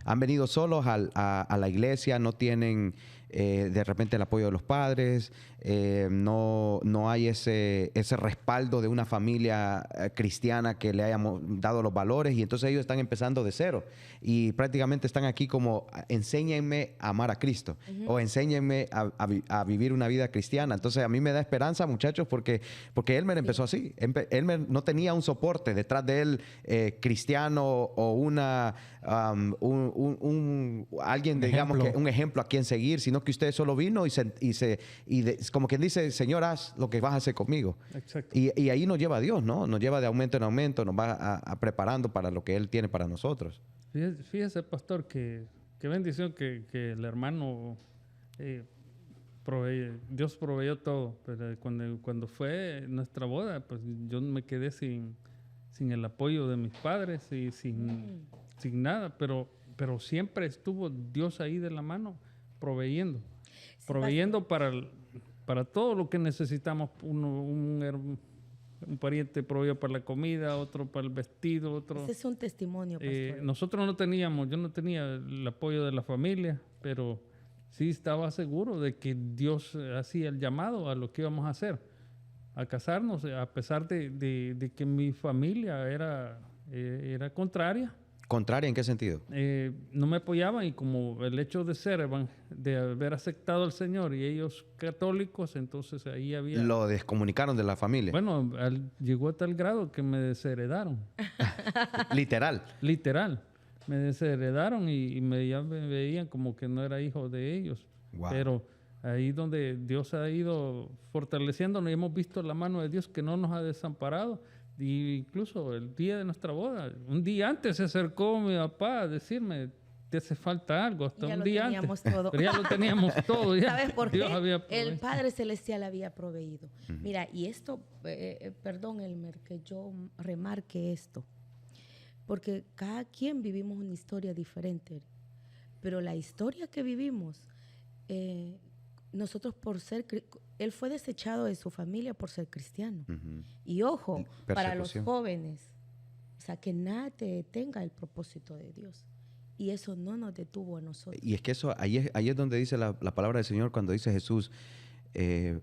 Han venido solos a la iglesia, no tienen de repente el apoyo de los padres, no hay ese respaldo de una familia cristiana que le hayamos dado los valores, y entonces ellos están empezando de cero y prácticamente están aquí como enséñenme a amar a Cristo o enséñenme a vivir una vida cristiana. Entonces a mí me da esperanza, muchachos, porque Elmer empezó así. Elmer no tenía un soporte detrás de él cristiano o alguien, digamos, que un ejemplo a quien seguir, sino que usted solo vino como quien dice, Señor, haz lo que vas a hacer conmigo.
Exacto.
Y ahí nos lleva a Dios, ¿no? Nos lleva de aumento en aumento, nos va preparando para lo que Él tiene para nosotros.
Fíjese, pastor, qué bendición que el hermano Dios proveyó todo. Pero cuando fue nuestra boda, pues yo me quedé sin el apoyo de mis padres y sin nada, pero siempre estuvo Dios ahí de la mano proveyendo para todo lo que necesitamos. Un pariente proveyó para la comida, otro para el vestido, otro...
Ese es un testimonio, pastor.
Nosotros yo no tenía el apoyo de la familia, pero sí estaba seguro de que Dios hacía el llamado a lo que íbamos a hacer, a casarnos, a pesar de que mi familia era contraria.
¿Contraria en qué sentido?
No me apoyaban, y como el hecho de haber aceptado al Señor y ellos católicos, entonces ahí había...
Lo descomunicaron de la familia.
Bueno, llegó a tal grado que me desheredaron.
Literal.
Literal. Me desheredaron y ya me veían como que no era hijo de ellos.
Wow.
Pero ahí donde Dios ha ido fortaleciéndonos y hemos visto la mano de Dios que no nos ha desamparado. Y incluso el día de nuestra boda, un día antes se acercó mi papá a decirme, te hace falta algo, hasta un día antes.
Todo.
Pero ya lo teníamos todo. Ya.
¿Sabes por
Dios
qué?
había
El Padre Celestial había proveído. Mira, y esto, perdón, Elmer, que yo remarque esto, porque cada quien vivimos una historia diferente, Pero la historia que vivimos, nosotros él fue desechado de su familia por ser cristiano. Y ojo, para los jóvenes, o sea, que nada te detenga el propósito de Dios. Y eso no nos detuvo a nosotros.
Y es que eso, ahí es donde dice la palabra del Señor, cuando dice Jesús, el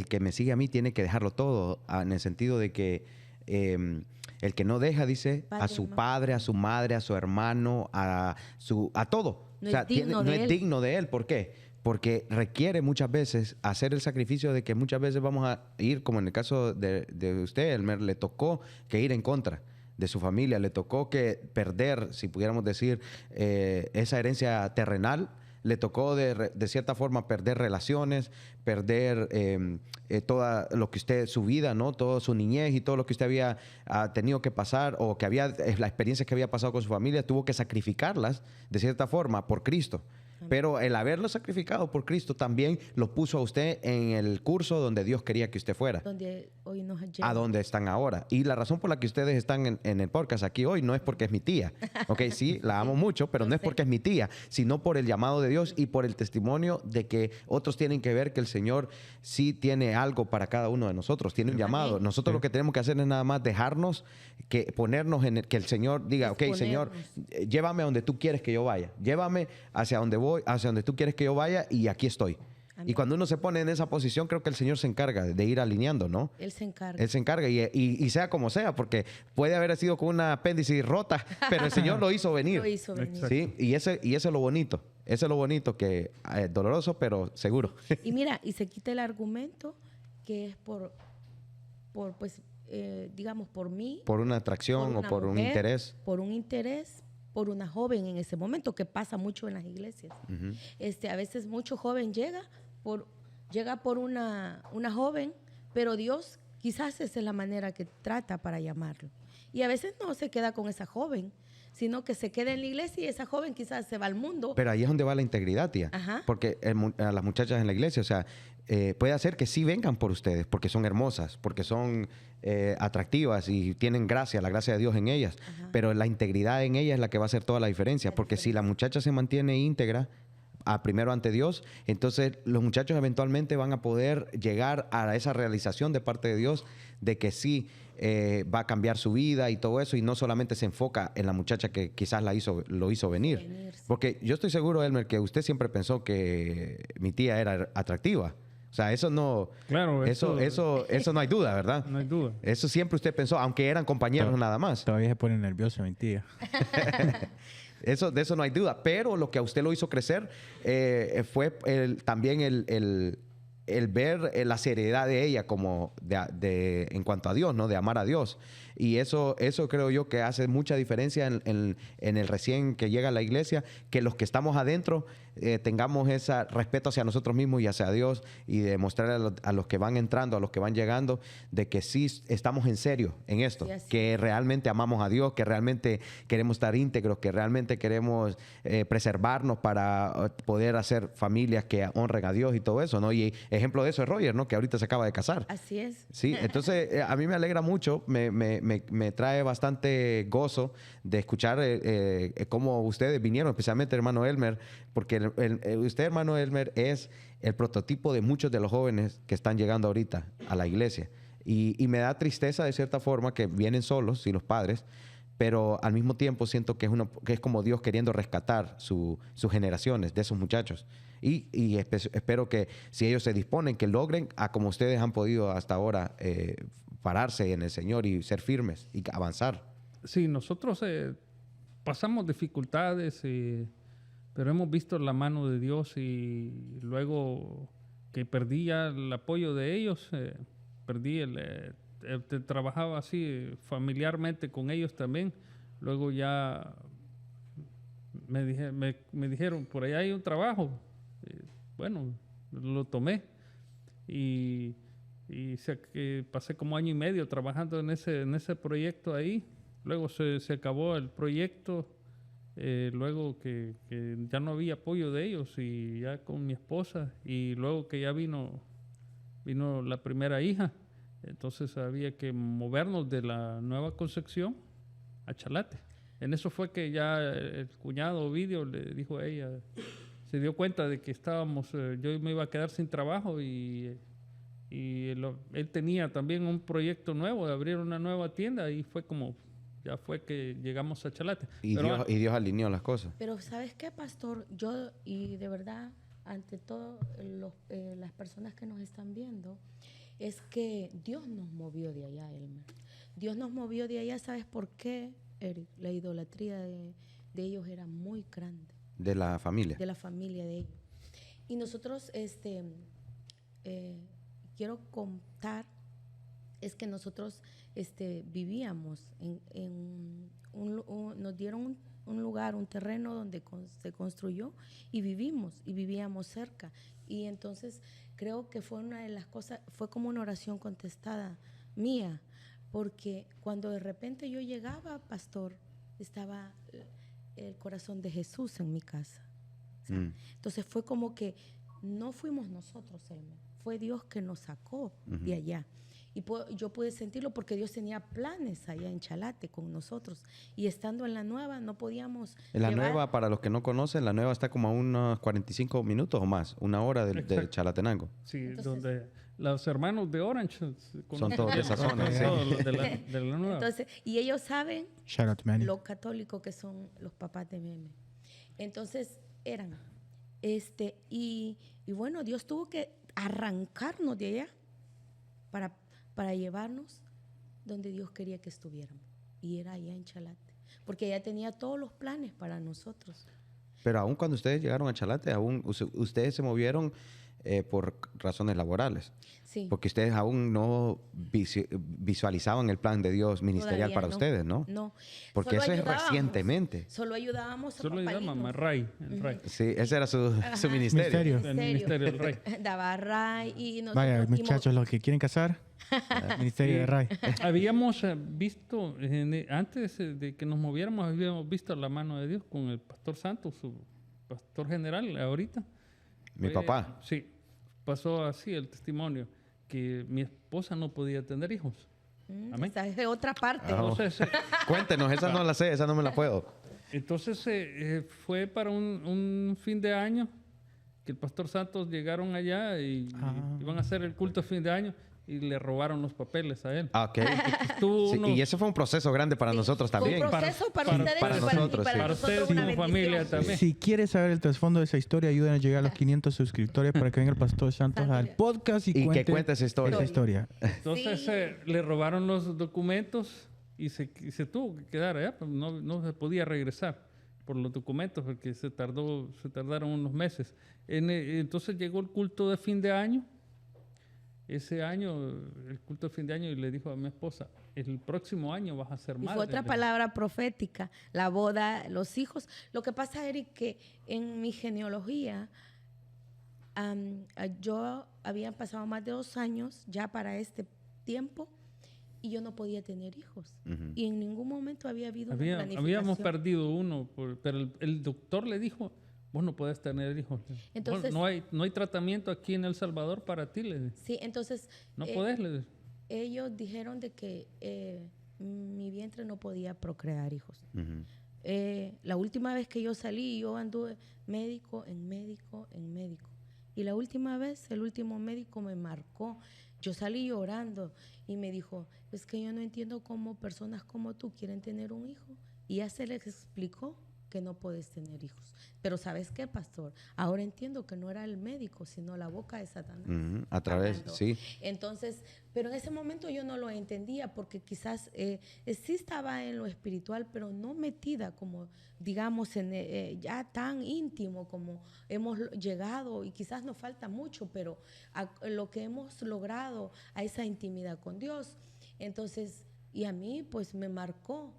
que me sigue a mí tiene que dejarlo todo, en el sentido de que el que no deja, dice, a su padre, a su madre, a su hermano, a todo.
No, o sea,
no es digno de él. ¿Por qué? Porque requiere muchas veces hacer el sacrificio de que muchas veces vamos a ir, como en el caso de usted, Elmer, le tocó que ir en contra de su familia, le tocó que perder, si pudiéramos decir, esa herencia terrenal, le tocó de cierta forma perder relaciones, perder toda lo que usted, su vida, ¿no? Toda su niñez y todo lo que usted había tenido que pasar, o que había, la experiencia que había pasado con su familia, tuvo que sacrificarlas de cierta forma por Cristo. Pero el haberlo sacrificado por Cristo también lo puso a usted en el curso donde Dios quería que usted fuera.
Donde hoy nos lleva.
A donde están ahora. Y la razón por la que ustedes están en el podcast aquí hoy no es porque es mi tía. Ok, sí, la amo mucho, pero no es porque es mi tía, sino por el llamado de Dios y por el testimonio de que otros tienen que ver que el Señor sí tiene algo para cada uno de nosotros. Tiene un llamado. Nosotros lo que tenemos que hacer es nada más dejarnos, ponernos en que el Señor diga, ok, Señor, llévame a donde tú quieres que yo vaya. Llévame hacia donde voy, hacia donde tú quieres que yo vaya, y aquí estoy. Amén. Y cuando uno se pone en esa posición, creo que el Señor se encarga de ir alineando, ¿no?
Él se encarga.
Él se encarga y sea como sea, porque puede haber sido con una apéndice rota, pero el Señor lo hizo venir.
Lo hizo venir.
Sí, y ese es lo bonito. Ese es lo bonito, que es doloroso, pero seguro.
Y mira, y se quita el argumento que es pues, digamos, por mí.
Por una atracción o por un interés.
Por un interés, por una joven en ese momento, que pasa mucho en las iglesias. A veces mucho joven llega por una joven, pero Dios quizás esa es la manera que trata para llamarlo. Y a veces no se queda con esa joven, sino que se queda en la iglesia y esa joven quizás se va al mundo.
Pero ahí es donde va la integridad, tía.
Ajá.
Porque a las muchachas en la iglesia, o sea, puede hacer que sí vengan por ustedes, porque son hermosas, porque son atractivas y tienen gracia, la gracia de Dios en ellas. Ajá. Pero la integridad en ellas es la que va a hacer toda la diferencia. Porque si la muchacha se mantiene íntegra, primero ante Dios, entonces los muchachos eventualmente van a poder llegar a esa realización de parte de Dios de que sí va a cambiar su vida y todo eso, y no solamente se enfoca en la muchacha que quizás lo hizo venir. Porque yo estoy seguro, Elmer, que usted siempre pensó que mi tía era atractiva. O sea, eso no...
Claro,
eso no hay duda, ¿verdad?
No hay duda.
Eso siempre usted pensó, aunque eran compañeros nada más.
Todavía se pone nerviosa mi tía.
De eso no hay duda. Pero lo que a usted lo hizo crecer fue también el ver la seriedad de ella como en cuanto a Dios, ¿no? De amar a Dios. Y eso creo yo que hace mucha diferencia en el recién que llega a la iglesia, que los que estamos adentro tengamos ese respeto hacia nosotros mismos y hacia Dios, y demostrar a los que van entrando, a los que van llegando, de que sí estamos en serio en esto, que realmente amamos a Dios, que realmente queremos estar íntegros, que realmente queremos preservarnos para poder hacer familias que honren a Dios y todo eso, ¿no? Y ejemplo de eso es Roger, ¿no? Que ahorita se acaba de casar.
Así es.
Sí, entonces a mí me alegra mucho, me trae bastante gozo de escuchar cómo ustedes vinieron, especialmente hermano Elmer, porque usted, hermano Elmer, es el prototipo de muchos de los jóvenes que están llegando ahorita a la iglesia. Y me da tristeza de cierta forma que vienen solos y los padres, pero al mismo tiempo siento que es como Dios queriendo rescatar sus generaciones de esos muchachos. Y espero que si ellos se disponen, que logren, como ustedes han podido hasta ahora, pararse en el Señor y ser firmes y avanzar.
Sí, nosotros pasamos dificultades, pero hemos visto la mano de Dios, y luego que perdí ya el apoyo de ellos, trabajaba así familiarmente con ellos también. Luego ya me dijeron, por ahí hay un trabajo. Bueno, lo tomé y pasé como 1 año y medio trabajando en ese proyecto ahí. Luego se acabó el proyecto, luego que ya no había apoyo de ellos, y ya con mi esposa, y luego que ya vino la primera hija. Entonces había que movernos de la Nueva Concepción a Chalate. en eso fue que ya el cuñado Ovidio le dijo a ella, se dio cuenta de que estábamos, yo me iba a quedar sin trabajo y él tenía también un proyecto nuevo de abrir una nueva tienda y fue como, ya fue que llegamos a Chalate.
Y Dios alineó las cosas.
Pero ¿sabes qué, pastor? Y de verdad, ante todo, las personas que nos están viendo, es que Dios nos movió de allá, Elmer. Dios nos movió de allá, ¿sabes por qué, Eric? La idolatría de ellos era muy grande.
De la familia.
De la familia de ellos. Y nosotros, quiero contar, es que nosotros vivíamos nos dieron un lugar, un terreno donde se construyó y vivíamos cerca. Y entonces creo que fue una de las cosas, fue como una oración contestada mía, porque cuando de repente yo llegaba, pastor, estaba el corazón de Jesús en mi casa. Entonces fue como que no fuimos nosotros, Elmer, fue Dios que nos sacó de allá. Y yo pude sentirlo porque Dios tenía planes allá en Chalate con nosotros. Y estando en la nueva no podíamos
La nueva, para los que no conocen, la nueva está como a unos 45 minutos o más, una hora de Chalatenango.
Sí,
entonces,
donde los hermanos de Orange
son todos de esa zona. Sí.
Todos los de la nueva.
Entonces, y ellos saben
Shout out to Manny.
lo católico que son los papás de Meme. Entonces, eran. Y bueno, Dios tuvo que arrancarnos de allá para llevarnos donde Dios quería que estuviéramos. Y era allá en Chalate. Porque ella tenía todos los planes para nosotros.
Pero aún cuando ustedes llegaron a Chalate, aún ustedes se movieron por razones laborales.
Sí.
Porque ustedes aún no visualizaban el plan de Dios ministerial
Todavía
para
no.
ustedes, ¿no?
No.
Porque
Solo
eso es
ayudábamos.
recientemente.
Solo ayudábamos a
Solo
Papá
ayudaba
Lino.
Mamá Ray, el Ray.
Sí, ese era su ministerio.
Ministerio.
El ministerio del Rey.
Daba Ray y nosotros...
Vaya, muchachos, los que quieren casar, Ministerio de Ray.
Habíamos visto, antes de que nos moviéramos, habíamos visto la mano de Dios con el pastor Santos, su pastor general ahorita.
Mi papá.
Sí, pasó así el testimonio, que mi esposa no podía tener hijos. Amén.
Esa es otra parte.
Entonces,
Cuéntenos, esa no la sé, esa no me la puedo.
fue para un fin de año que el pastor Santos llegaron allá y iban a hacer el culto de fin de año y le robaron los papeles a él.
Ah, ok.
Estuvo
Sí,
unos-
y eso fue un proceso grande para nosotros también.
Un proceso para
para-
ustedes
para
y
nosotros,
y
sí.
para
nosotros
ustedes
una
como
bendición.
familia también.
Si quieres saber el trasfondo de esa historia, ayuden a llegar a los 500 suscriptores para que venga el Pastor Santos al podcast y
Y
cuente
que cuente esa historia.
esa historia.
Entonces
Sí.
le robaron los documentos y se tuvo que quedar allá, pues no se podía regresar por los documentos porque se tardaron unos meses. Entonces llegó el culto de fin de año. Ese año, el culto de fin de año, y le dijo a mi esposa, el próximo año vas a ser
Y
madre.
fue otra palabra profética, la boda, los hijos. Lo que pasa, Eric, que en mi genealogía, yo había pasado más de 2 años ya para este tiempo y yo no podía tener hijos.
Ujú.
Y en ningún momento había habido una planificación.
Habíamos perdido uno, pero el doctor le dijo, vos no puedes tener hijos.
Entonces-
no hay tratamiento aquí en El Salvador para ti. Le dijo.
Sí, entonces
No podés. Le dijo.
ellos dijeron de que mi vientre no podía procrear hijos.
Ujú.
La última vez que yo salí, yo anduve médico en médico en médico. Y la última vez, el último médico me marcó. Yo salí llorando y me dijo, es que yo no entiendo cómo personas como tú quieren tener un hijo. Y ya se les explicó que no puedes tener hijos. Pero ¿sabes qué, pastor? Ahora entiendo que no era el médico, sino la boca de Satanás.
Ujú. A través,
hablando.
sí.
Entonces, pero en ese momento yo no lo entendía porque quizás sí estaba en lo espiritual, pero no metida como, digamos, ya tan íntimo como hemos llegado y quizás nos falta mucho, pero a lo que hemos logrado a esa intimidad con Dios. Entonces, y a mí pues me marcó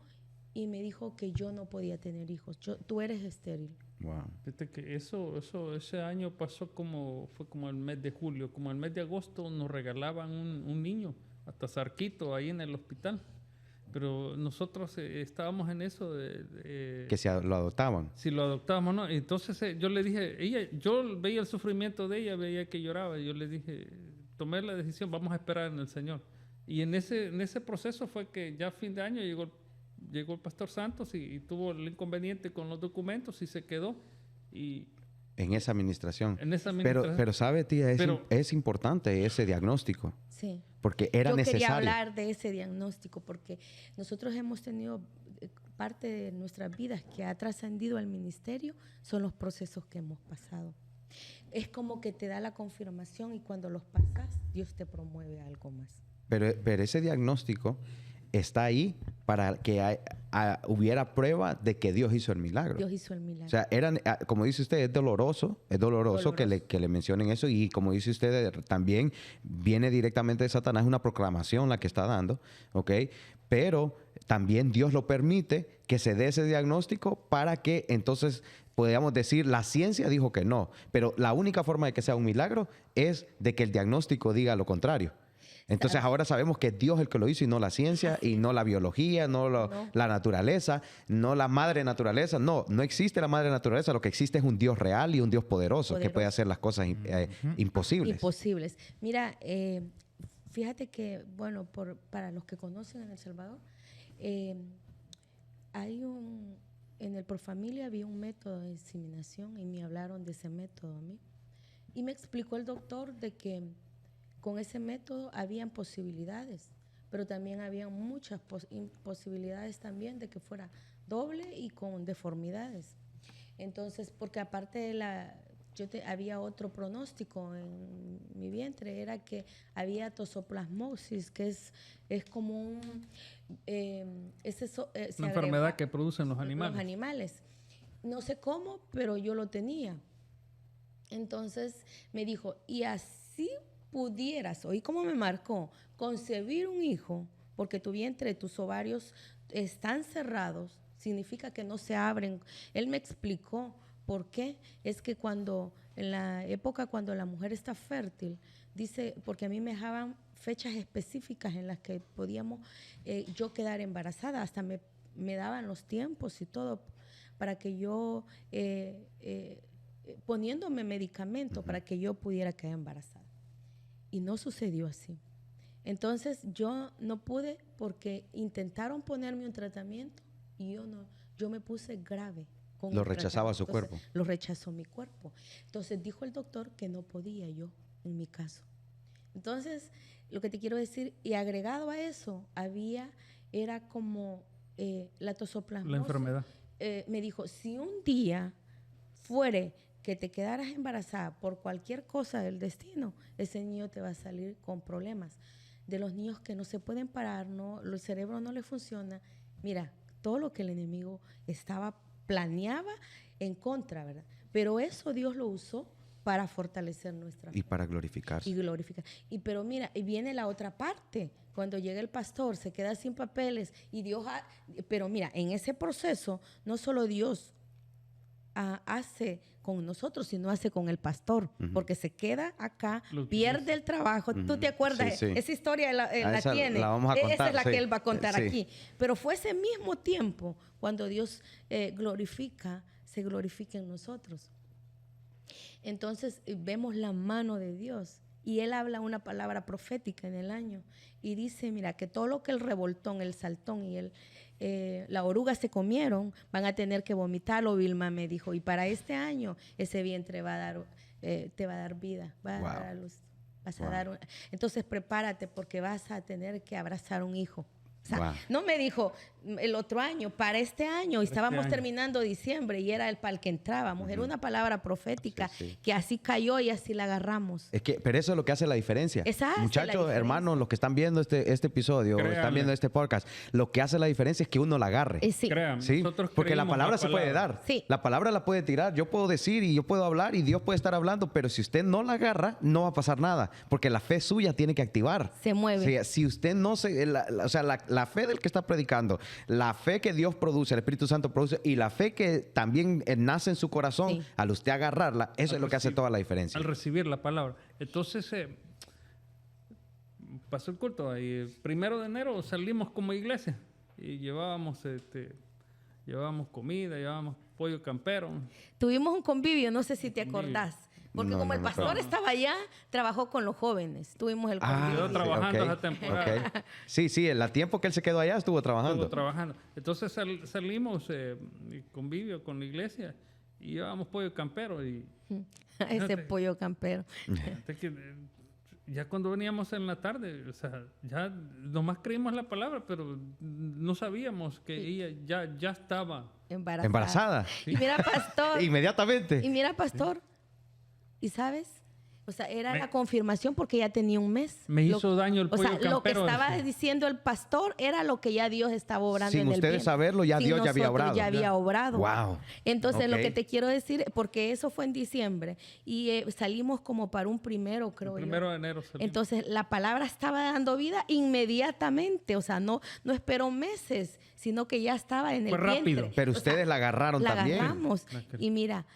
y me dijo que yo no podía tener hijos. Tú eres estéril.
Wow.
Fíjate que ese año fue como el mes de julio, como el mes de agosto nos regalaban un niño, hasta Zarquito, ahí en el hospital. Pero nosotros estábamos en eso de
Que lo adoptaban.
si lo adoptábamos o no. Entonces yo le dije, yo veía el sufrimiento de ella, veía que lloraba, y yo le dije, tomé la decisión, vamos a esperar en el Señor. Y en ese proceso fue que ya a fin de año llegó llegó el pastor Santos y tuvo el inconveniente con los documentos y se quedó. Y
en esa administración.
en esa administración.
Pero sabe, tía, es importante ese diagnóstico.
Sí.
Porque era necesario.
Yo quería hablar de ese diagnóstico porque nosotros hemos tenido parte de nuestras vidas que ha trascendido al ministerio, son los procesos que hemos pasado. Es como que te da la confirmación y cuando los pasas, Dios te promueve algo más.
Pero ese diagnóstico está ahí para que hubiera prueba de que Dios hizo el milagro.
Dios hizo el milagro.
O sea, como dice usted, es doloroso que le mencionen eso, y como dice usted, también viene directamente de Satanás, una proclamación la que está dando, ¿ok? Pero también Dios lo permite que se dé ese diagnóstico para que entonces podamos decir, la ciencia dijo que no, pero la única forma de que sea un milagro es de que el diagnóstico diga lo contrario. Entonces ahora sabemos que Dios es el que lo hizo y no la ciencia, y no la biología, no la naturaleza, no la madre naturaleza. No existe la madre naturaleza. Lo que existe es un Dios real y un Dios poderoso. Que puede hacer las cosas imposibles.
Imposibles. Mira, fíjate que, bueno, para los que conocen en El Salvador, en el Profamilia había un método de inseminación y me hablaron de ese método a mí. Y me explicó el doctor de que con ese método habían posibilidades, pero también había muchas posibilidades también de que fuera doble y con deformidades. Entonces, porque aparte de había otro pronóstico en mi vientre, era que había tosoplasmosis, que es como
una enfermedad que producen los animales.
Los animales. No sé cómo, pero yo lo tenía. Entonces me dijo, y así pudieras, oí cómo me marcó, concebir un hijo, porque tu vientre, tus ovarios están cerrados, significa que no se abren. Él me explicó por qué. Es que en la época cuando la mujer está fértil, dice, porque a mí me dejaban fechas específicas en las que podíamos yo quedar embarazada, hasta me daban los tiempos y todo para que yo, poniéndome medicamento para que yo pudiera quedar embarazada. Y no sucedió así. Entonces yo no pude porque intentaron ponerme un tratamiento y yo me puse grave.
Lo rechazaba su cuerpo.
Lo rechazó mi cuerpo. Entonces dijo el doctor que no podía yo, en mi caso. Entonces, lo que te quiero decir, y agregado a eso, era como la tosoplasmosis.
La enfermedad.
Me dijo, si un día fuere que te quedaras embarazada por cualquier cosa del destino, ese niño te va a salir con problemas. De los niños que no se pueden parar, el cerebro no le funciona. Mira, todo lo que el enemigo planeaba en contra, ¿verdad? Pero eso Dios lo usó para fortalecer nuestra fe.
Y para glorificarse.
Pero mira, y viene la otra parte. Cuando llega el pastor, se queda sin papeles y Dios... Pero mira, en ese proceso, no solo Dios hace con nosotros, sino hace con el pastor, porque se queda acá, pierde el trabajo. ¿Tú te acuerdas?
Sí, sí.
Esa historia la tiene.
La vamos a contar,
esa es la
sí.
que él va a contar aquí. Pero fue ese mismo tiempo cuando Dios se glorifica en nosotros. Entonces vemos la mano de Dios y él habla una palabra profética en el año y dice, mira, que todo lo que el revoltón, el saltón y la oruga se comieron, van a tener que vomitarlo, Vilma me dijo, y para este año ese vientre te va a dar vida, va a dar a luz, vas a dar entonces prepárate porque vas a tener que abrazar un hijo. O sea, no me dijo el otro año, para este año, y estábamos terminando diciembre y era para el que entrábamos. Era una palabra profética que así cayó y así la agarramos.
Pero eso es lo que hace la diferencia. Muchachos, hermanos, los que están viendo este episodio, están viendo este podcast, lo que hace la diferencia es que uno la agarre.
Sí.
¿Sí? Porque la palabra se puede dar.
Sí.
La palabra la puede tirar. Yo puedo decir y yo puedo hablar y Dios puede estar hablando, pero si usted no la agarra, no va a pasar nada. Porque la fe suya tiene que activar.
Se mueve.
Si usted no se... La fe del que está predicando, la fe que Dios produce, el Espíritu Santo produce, y la fe que también nace en su corazón, al usted agarrarla, eso es lo que hace toda la diferencia.
Al recibir la palabra. Entonces, pasó el culto y el 1 de enero salimos como iglesia y llevábamos comida, llevábamos pollo campero.
Tuvimos un convivio, no sé si te acordás. Porque como el pastor estaba allá, trabajó con los jóvenes. Tuvimos el
Quedó
convivio.
trabajando esa temporada.
ok. Sí, el tiempo que él se quedó allá estuvo trabajando.
Estuvo trabajando. Entonces salimos y convivio con la iglesia y llevábamos pollo campero. Y
Ese pollo campero.
fíjate que, ya cuando veníamos en la tarde, o sea, ya nomás creímos la palabra, pero no sabíamos que ella ya estaba.
¿Embarazada?
Y mira, pastor.
Inmediatamente.
Y mira, pastor. ¿Y sabes? O sea, era la confirmación porque ya tenía un mes.
Me hizo daño el pollo
O sea, lo que
campero,
estaba
decía.
diciendo el pastor era lo que ya Dios estaba obrando
Sin
en el
ustedes
vientre.
saberlo, ya
Sin
Dios ya había
nosotros
obrado.
ya había obrado.
Wow.
Entonces, lo
Ok.
que te quiero decir, porque eso fue en diciembre y salimos como para un primero, creo
El
yo.
1 de enero salimos.
Entonces, la palabra estaba dando vida inmediatamente. O sea, no esperó meses, sino que ya estaba en el
Fue rápido.
vientre.
Pero
O sea,
ustedes la agarraron
la
también.
agarramos. Y mira,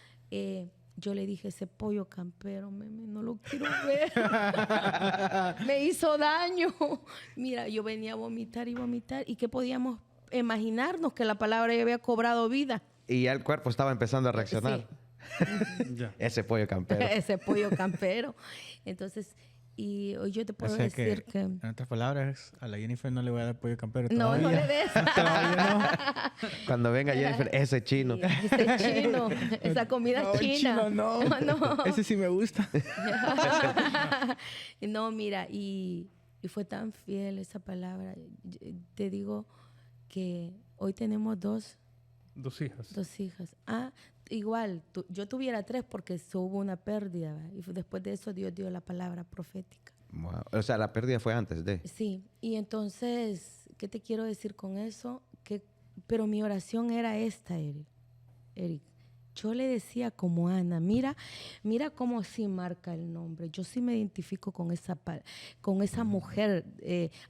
yo le dije, ese pollo campero, no lo quiero ver. Me hizo daño. Mira, yo venía a vomitar y vomitar. ¿Y qué podíamos imaginarnos? Que la palabra ya había cobrado vida.
Y ya el cuerpo estaba empezando a reaccionar.
Ya.
Ese pollo campero.
Ese pollo campero. Entonces, y hoy yo te puedo
O sea
decir que...
En otras palabras, a la Jennifer no le voy a dar pollo campero
No,
todavía.
no le des.
Todavía
Cuando venga Jennifer, ese chino.
Sí, ese chino, esa comida
no.
china.
No.
No.
Ese sí me gusta.
No, mira, y fue tan fiel esa palabra. Te digo que hoy tenemos dos hijas. Igual, yo tuviera 3 porque hubo una pérdida, ¿verdad? Y después de eso Dios dio la palabra profética.
Wow. O sea, la pérdida fue antes de.
Sí, y entonces, ¿qué te quiero decir con eso? Pero mi oración era esta, Eric. Yo le decía como Ana, mira cómo sí marca el nombre. Yo sí me identifico con esa mujer,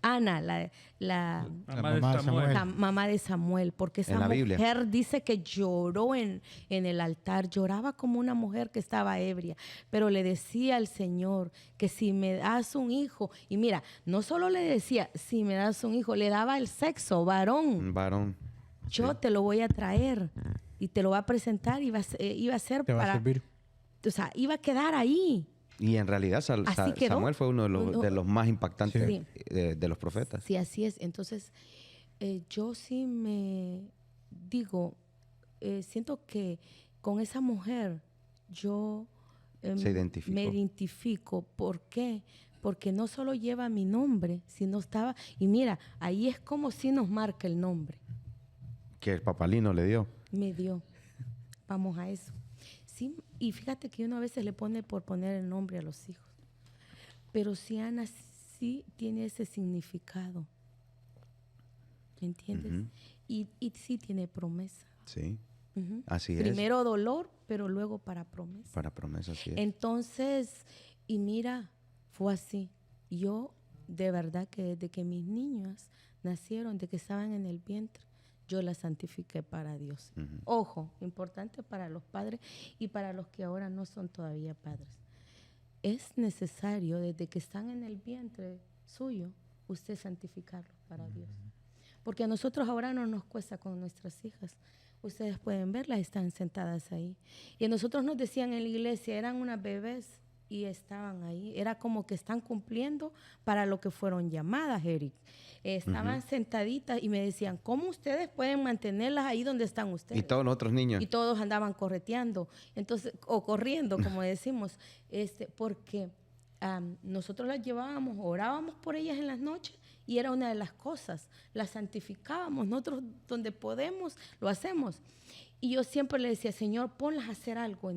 Ana, la mamá de Samuel, porque esa mujer dice que lloró en el altar, lloraba como una mujer que estaba ebria, pero le decía al Señor que si me das un hijo, y mira, no solo le decía, si me das un hijo, le daba el sexo, varón. Yo te lo voy a traer y te lo va a presentar y iba a ser
te va a servir.
O sea, iba a quedar ahí.
Y en realidad Samuel fue uno de los más impactantes de los profetas.
Sí, así es. Entonces, yo sí me digo, siento que con esa mujer yo me identifico. ¿Por qué? Porque no solo lleva mi nombre, sino estaba... Y mira, ahí es como si nos marca el nombre.
Que el papalino le dio.
Me dio. Vamos a eso. Sí, y fíjate que uno a veces le pone por poner el nombre a los hijos. Pero si Ana sí tiene ese significado. ¿Me entiendes?
Uh-huh.
Y sí tiene promesa.
Sí.
Uh-huh.
Así es.
Primero dolor, pero luego para promesa.
Para promesa, así es.
Entonces, y mira, fue así. Yo, de verdad que desde que mis niñas nacieron, de que estaban en el vientre, yo la santifiqué para Dios.
Uh-huh.
Ojo, importante para los padres y para los que ahora no son todavía padres. Es necesario, desde que están en el vientre suyo, usted santificarlos para Dios. Porque a nosotros ahora no nos cuesta con nuestras hijas. Ustedes pueden verlas, están sentadas ahí. Y a nosotros nos decían en la iglesia, eran unas bebés y estaban ahí. Era como que están cumpliendo para lo que fueron llamadas, Eric. Estaban sentaditas y me decían, ¿cómo ustedes pueden mantenerlas ahí donde están ustedes?
Y todos los otros niños.
Y todos andaban correteando, entonces, o corriendo, como decimos, porque nosotros las llevábamos, orábamos por ellas en las noches y era una de las cosas, las santificábamos, nosotros donde podemos lo hacemos. Y yo siempre le decía, Señor, ponlas a hacer algo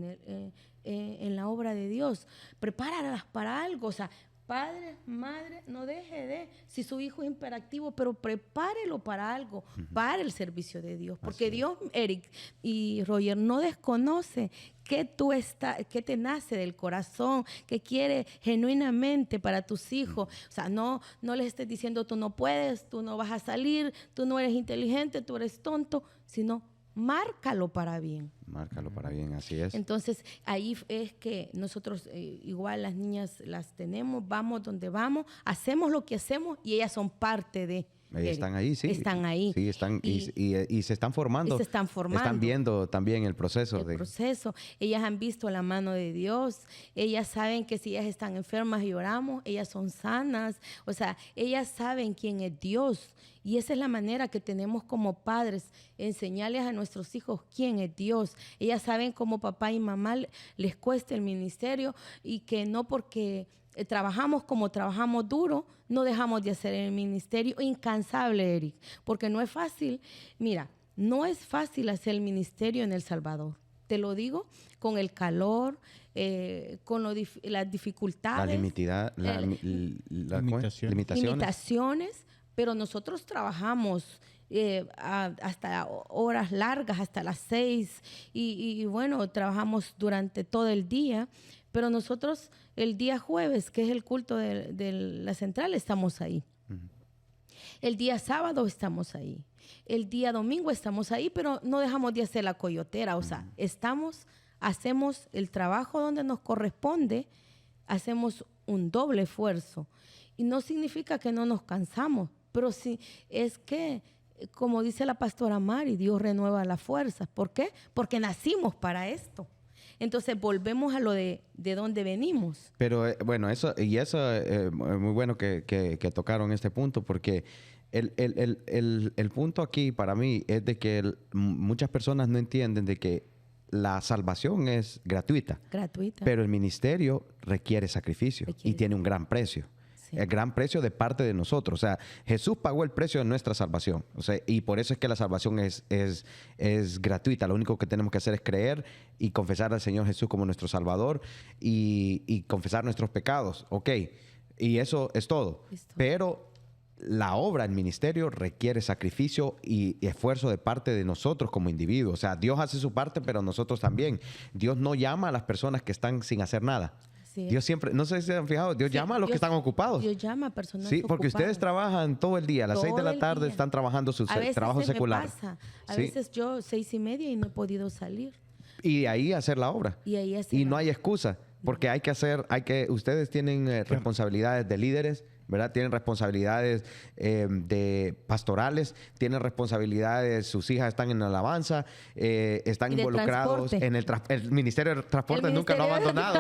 en la obra de Dios, prepáralas para algo, o sea, padre, madre, no deje si su hijo es hiperactivo, pero prepárelo para algo, para el servicio de Dios. Porque Dios, Eric y Roger, no desconoce que te nace del corazón, que quiere genuinamente para tus hijos. O sea, no les estés diciendo tú no puedes, tú no vas a salir, tú no eres inteligente, tú eres tonto, sino márcalo para bien.
Márcalo para bien, así es.
Entonces, ahí es que nosotros, igual las niñas las tenemos, vamos donde vamos, hacemos lo que hacemos y ellas son parte de.
Están ahí, sí.
Están ahí.
Sí, están y se están formando.
Y se están formando.
Están viendo también el proceso.
El proceso. Ellas han visto la mano de Dios. Ellas saben que si ellas están enfermas y oramos, ellas son sanas. O sea, ellas saben quién es Dios. Y esa es la manera que tenemos como padres, enseñarles a nuestros hijos quién es Dios. Ellas saben cómo papá y mamá les cuesta el ministerio y que no porque trabajamos como trabajamos duro, no dejamos de hacer el ministerio incansable, Eric, porque no es fácil. Mira, no es fácil hacer el ministerio en El Salvador. Te lo digo, con el calor, con las dificultades. Limitaciones, pero nosotros trabajamos hasta horas largas, hasta las 6, y bueno, trabajamos durante todo el día, pero nosotros el día jueves, que es el culto de la central, estamos ahí. El día sábado estamos ahí. El día domingo estamos ahí, pero no dejamos de hacer la coyotera. O sea, hacemos el trabajo donde nos corresponde, hacemos un doble esfuerzo. Y no significa que no nos cansamos, pero sí es que, como dice la pastora Mari, Dios renueva las fuerzas. ¿Por qué? Porque nacimos para esto. Entonces volvemos a lo de dónde venimos.
Pero bueno, eso es muy bueno que tocaron este punto, porque el punto aquí para mí es de que muchas personas no entienden de que la salvación es gratuita. Pero el ministerio requiere sacrificio y tiene un gran precio. Sí. El gran precio de parte de nosotros. O sea, Jesús pagó el precio de nuestra salvación. O sea, y por eso es que la salvación es gratuita. Lo único que tenemos que hacer es creer y confesar al Señor Jesús como nuestro Salvador y confesar nuestros pecados. Ok, y eso es todo. Pero la obra, el ministerio, requiere sacrificio y esfuerzo de parte de nosotros como individuos. O sea, Dios hace su parte, pero nosotros también. Dios no llama a las personas que están sin hacer nada. Sí. Dios siempre, no sé si se han fijado, Dios llama a los que están ocupados.
Dios llama a personas
ocupadas. Sí, porque ustedes trabajan todo el día, a las 6 de la tarde están trabajando su trabajo secular.
A veces yo 6:30 y no he podido salir.
Y de ahí hacer la obra. Y no hay excusa, porque ustedes tienen responsabilidades de líderes, ¿verdad? Tienen responsabilidades de pastorales, tienen responsabilidades, sus hijas están en alabanza, están involucrados en el Ministerio de Transporte, nunca lo ha abandonado.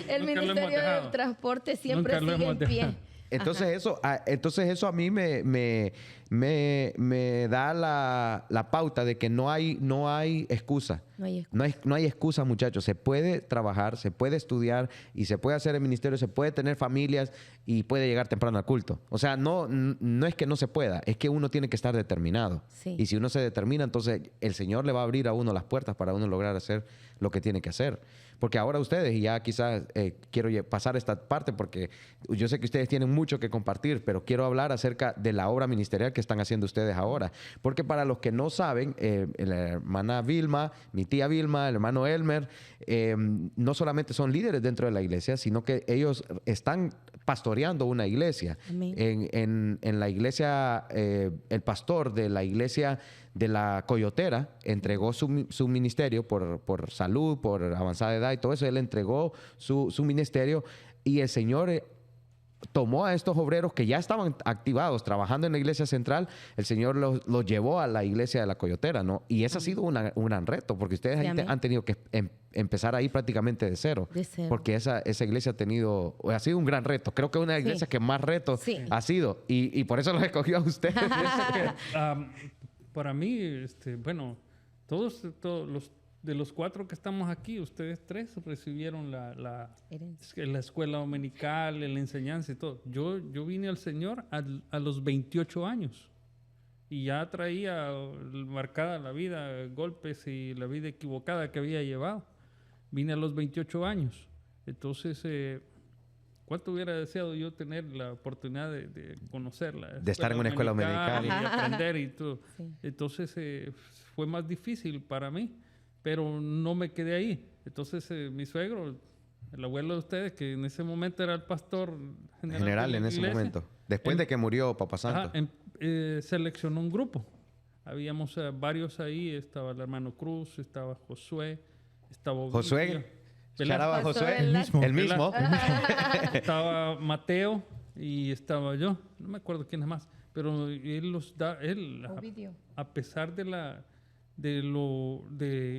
El Ministerio de Transporte siempre sigue en pie.
Entonces eso a mí me da la pauta de que no hay excusa. No hay excusa, muchachos. Se puede trabajar, se puede estudiar y se puede hacer el ministerio, se puede tener familias y puede llegar temprano al culto. O sea, no es que no se pueda, es que uno tiene que estar determinado. Sí. Y si uno se determina, entonces el Señor le va a abrir a uno las puertas para uno lograr hacer lo que tiene que hacer. Porque ahora ustedes, y ya quizás quiero pasar esta parte porque yo sé que ustedes tienen mucho que compartir, pero quiero hablar acerca de la obra ministerial que están haciendo ustedes ahora. Porque para los que no saben, la hermana Vilma, mi tía Vilma, el hermano Elmer, no solamente son líderes dentro de la iglesia, sino que ellos están pastoreando una iglesia. En la iglesia, el pastor de la iglesia de la Coyotera entregó su ministerio por salud, por avanzada edad y todo eso. Él entregó su ministerio y el Señor tomó a estos obreros que ya estaban activados trabajando en la iglesia central. El Señor los llevó a la iglesia de la Coyotera, ¿no? Y ese ha sido un gran reto, porque ustedes han tenido que empezar ahí prácticamente de cero. Porque esa iglesia ha sido un gran reto. Creo que es una iglesia que más retos ha sido. Y por eso los escogió a ustedes.
Para mí, bueno, todos de los 4 que estamos aquí, ustedes 3 recibieron la escuela dominical, la enseñanza y todo. Yo vine al Señor a los 28 años y ya traía marcada la vida, golpes y la vida equivocada que había llevado. Vine a los 28 años. Entonces, ¿cuánto hubiera deseado yo tener la oportunidad de conocerla?
De estar en una escuela dominical.
Y aprender y todo. Sí. Entonces, fue más difícil para mí, pero no me quedé ahí. Entonces, mi suegro, el abuelo de ustedes, que en ese momento era el pastor
general en ese momento, después de que murió Papá Santo.
Seleccionó un grupo. Habíamos varios ahí. Estaba el hermano Cruz, estaba Josué, estaba
Josué. Josué, el mismo.
Estaba Mateo y estaba yo. No me acuerdo quién es más. pero él los da, él,
Ovidio.
a pesar de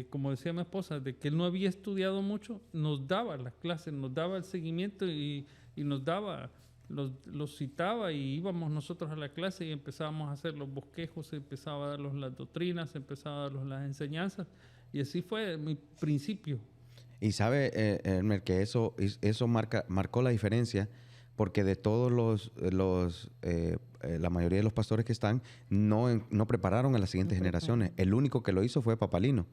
como decía mi esposa, de que él no había estudiado mucho, nos daba las clases, nos daba el seguimiento y nos daba, los citaba y íbamos nosotros a la clase y empezábamos a hacer los bosquejos, empezaba a darlos las doctrinas, empezaba a darlos las enseñanzas y así fue mi principio.
Y sabe, Elmer, que eso marcó la diferencia, porque de todos la mayoría de los pastores que están, no prepararon a las siguientes generaciones. El único que lo hizo fue Papalino.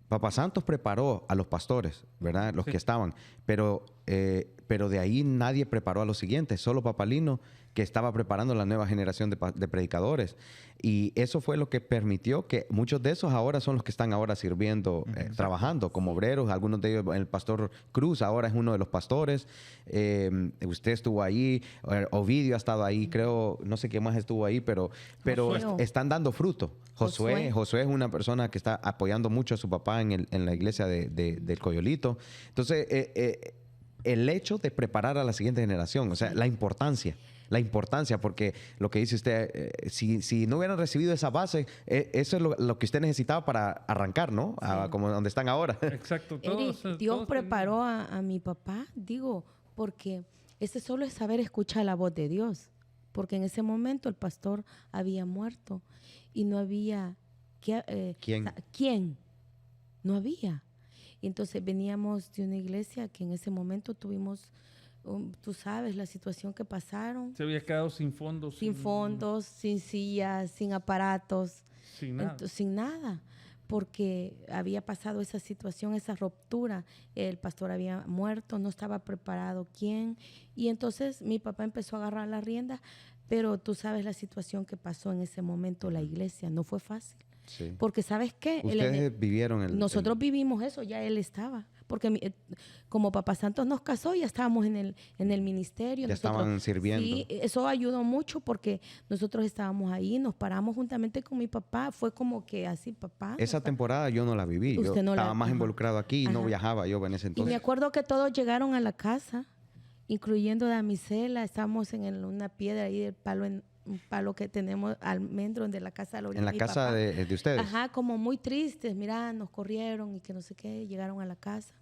Papá Santos preparó a los pastores, ¿verdad? Los que estaban, pero de ahí nadie preparó a los siguientes, solo Papalino, que estaba preparando la nueva generación de predicadores. Y eso fue lo que permitió que muchos de esos ahora son los que están ahora sirviendo, trabajando como obreros. Algunos de ellos, el pastor Cruz ahora es uno de los pastores. Usted estuvo ahí, Ovidio ha estado ahí, creo, no sé quién más estuvo ahí, pero están dando fruto. Josué es una persona que está apoyando mucho a su papá en la iglesia del Coyolito. Entonces, el hecho de preparar a la siguiente generación, o sea, la importancia, porque lo que dice usted, si no hubieran recibido esa base, eso es lo que usted necesitaba para arrancar, ¿no? Como donde están ahora.
Exacto.
Dios preparó a mi papá, porque ese solo es saber escuchar la voz de Dios, porque en ese momento el pastor había muerto y no había ¿quién? No había. Y entonces veníamos de una iglesia que en ese momento tuvimos, tú sabes, la situación que pasaron.
Se había quedado sin fondos.
Sin fondos, sin sillas, sin aparatos.
Sin nada.
Sin nada. Porque había pasado esa situación, esa ruptura. El pastor había muerto, no estaba preparado. ¿Quién? Y entonces mi papá empezó a agarrar la rienda, pero tú sabes la situación que pasó en ese momento la iglesia. No fue fácil.
Sí.
Porque ¿sabes qué?
Ustedes vivieron
nosotros vivimos eso, ya él estaba. Porque como Papá Santos nos casó, ya estábamos en el ministerio.
Ya estaban sirviendo.
Sí, eso ayudó mucho porque nosotros estábamos ahí, nos paramos juntamente con mi papá. Fue como que así, papá.
Esa temporada yo no la viví. Yo estaba más involucrado aquí y no viajaba yo en ese entonces.
Y me acuerdo que todos llegaron a la casa, incluyendo Damisela. Estábamos en una piedra ahí del palo, un palo que tenemos almendro de la casa de la orilla.
En la casa de ustedes.
Ajá, como muy tristes, mira, nos corrieron y que no sé qué, llegaron a la casa.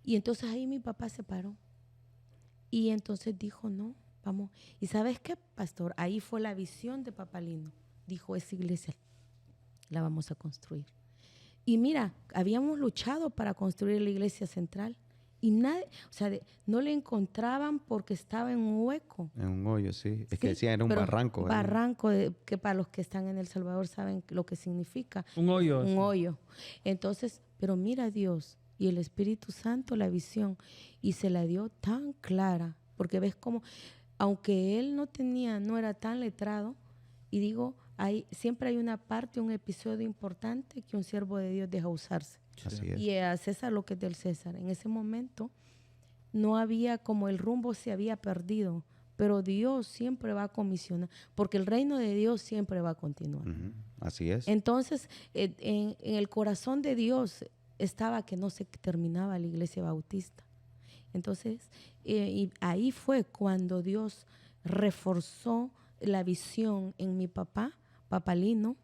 Y entonces ahí mi papá se paró. Y entonces dijo, no, vamos. ¿Y sabes qué, pastor? Ahí fue la visión de Papalino. Dijo, esa iglesia la vamos a construir. Y mira, habíamos luchado para construir la iglesia central. Y nadie, no le encontraban porque estaba en un hueco.
En un hoyo, sí. Es que decían era un barranco.
Barranco, que para los que están en El Salvador saben lo que significa.
Un hoyo.
Un hoyo. Entonces, pero mira Dios y el Espíritu Santo la visión y se la dio tan clara. Porque ves cómo, aunque él no era tan letrado, y digo, siempre hay una parte, un episodio importante que un siervo de Dios deja usarse.
Así es.
Y a César lo que es del César. En ese momento no había, como el rumbo se había perdido, pero Dios siempre va a comisionar, porque el reino de Dios siempre va a continuar.
Así es.
Entonces, en el corazón de Dios estaba que no se terminaba la iglesia bautista. Entonces, y ahí fue cuando Dios reforzó la visión en mi papá, Papalino.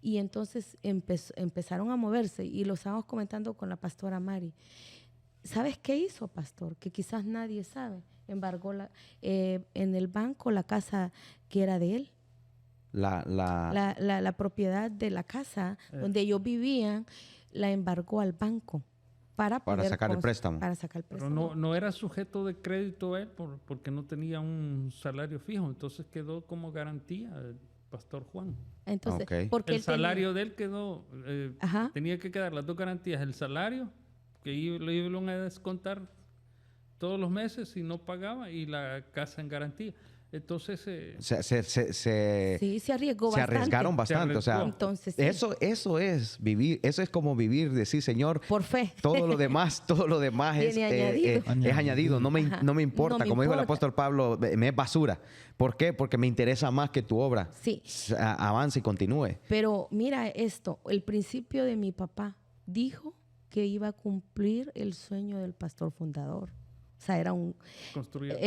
Y entonces empezaron a moverse y lo estábamos comentando con la pastora Mari. ¿Sabes qué hizo, pastor? Que quizás nadie sabe. Embargó en el banco la casa que era de él. La propiedad de la casa donde ellos vivían, la embargó al banco para
sacar el préstamo.
Para sacar el préstamo.
Pero no era sujeto de crédito él porque no tenía un salario fijo. Entonces quedó como garantía Pastor Juan.
Entonces, porque
el salario de él quedó, tenía que quedar las dos garantías, el salario, que lo iban a descontar todos los meses si no pagaba, y la casa en garantía. Entonces
se arriesgó bastante.
Se arriesgaron bastante. O sea, entonces, eso es vivir, eso es como vivir, decir, Señor,
por fe.
Todo lo demás es añadido. No me importa. Como dijo el apóstol Pablo, me es basura. ¿Por qué? Porque me interesa más que tu obra avance y continúe.
Pero mira esto, el principio de mi papá dijo que iba a cumplir el sueño del pastor fundador. O sea, era un...
Construir.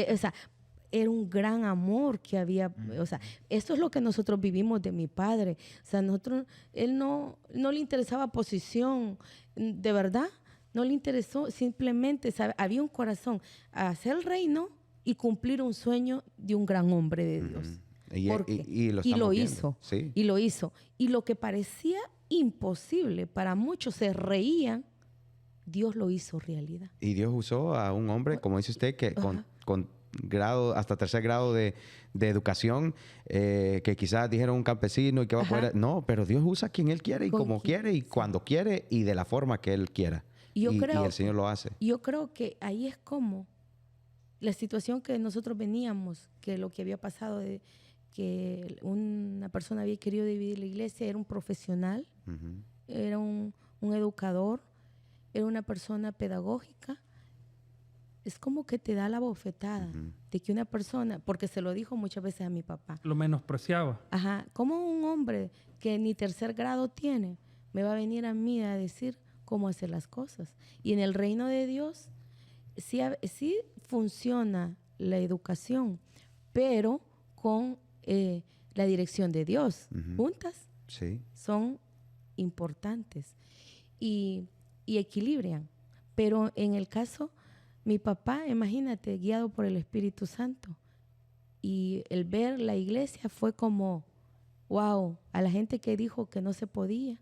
era un gran amor que había, o sea, esto es lo que nosotros vivimos de mi padre. O sea, él no le interesaba posición, de verdad, no le interesó, simplemente, ¿sabe? Había un corazón a hacer el reino y cumplir un sueño de un gran hombre de Dios.
Y lo
hizo.
Sí.
Y lo hizo. Y lo que parecía imposible, para muchos se reían, Dios lo hizo realidad.
Y Dios usó a un hombre, como dice usted, que con grado, hasta 3er grado de educación, que quizás dijeron un campesino y que va a poder... No, pero Dios usa a quien Él quiere y como quiere y cuando quiere y de la forma que Él quiera. Y el Señor lo hace.
Yo creo que ahí es como la situación que nosotros veníamos, que lo que había pasado de que una persona había querido dividir la iglesia, era un profesional, era un educador, era una persona pedagógica. Es como que te da la bofetada de que una persona, porque se lo dijo muchas veces a mi papá.
Lo menospreciaba.
Ajá, ¿cómo un hombre que ni 3er grado tiene me va a venir a mí a decir cómo hacer las cosas? Y en el reino de Dios sí funciona la educación, pero con la dirección de Dios. Juntas son importantes y equilibran. Pero en el caso, mi papá, imagínate, guiado por el Espíritu Santo, y el ver la iglesia fue como, wow, a la gente que dijo que no se podía,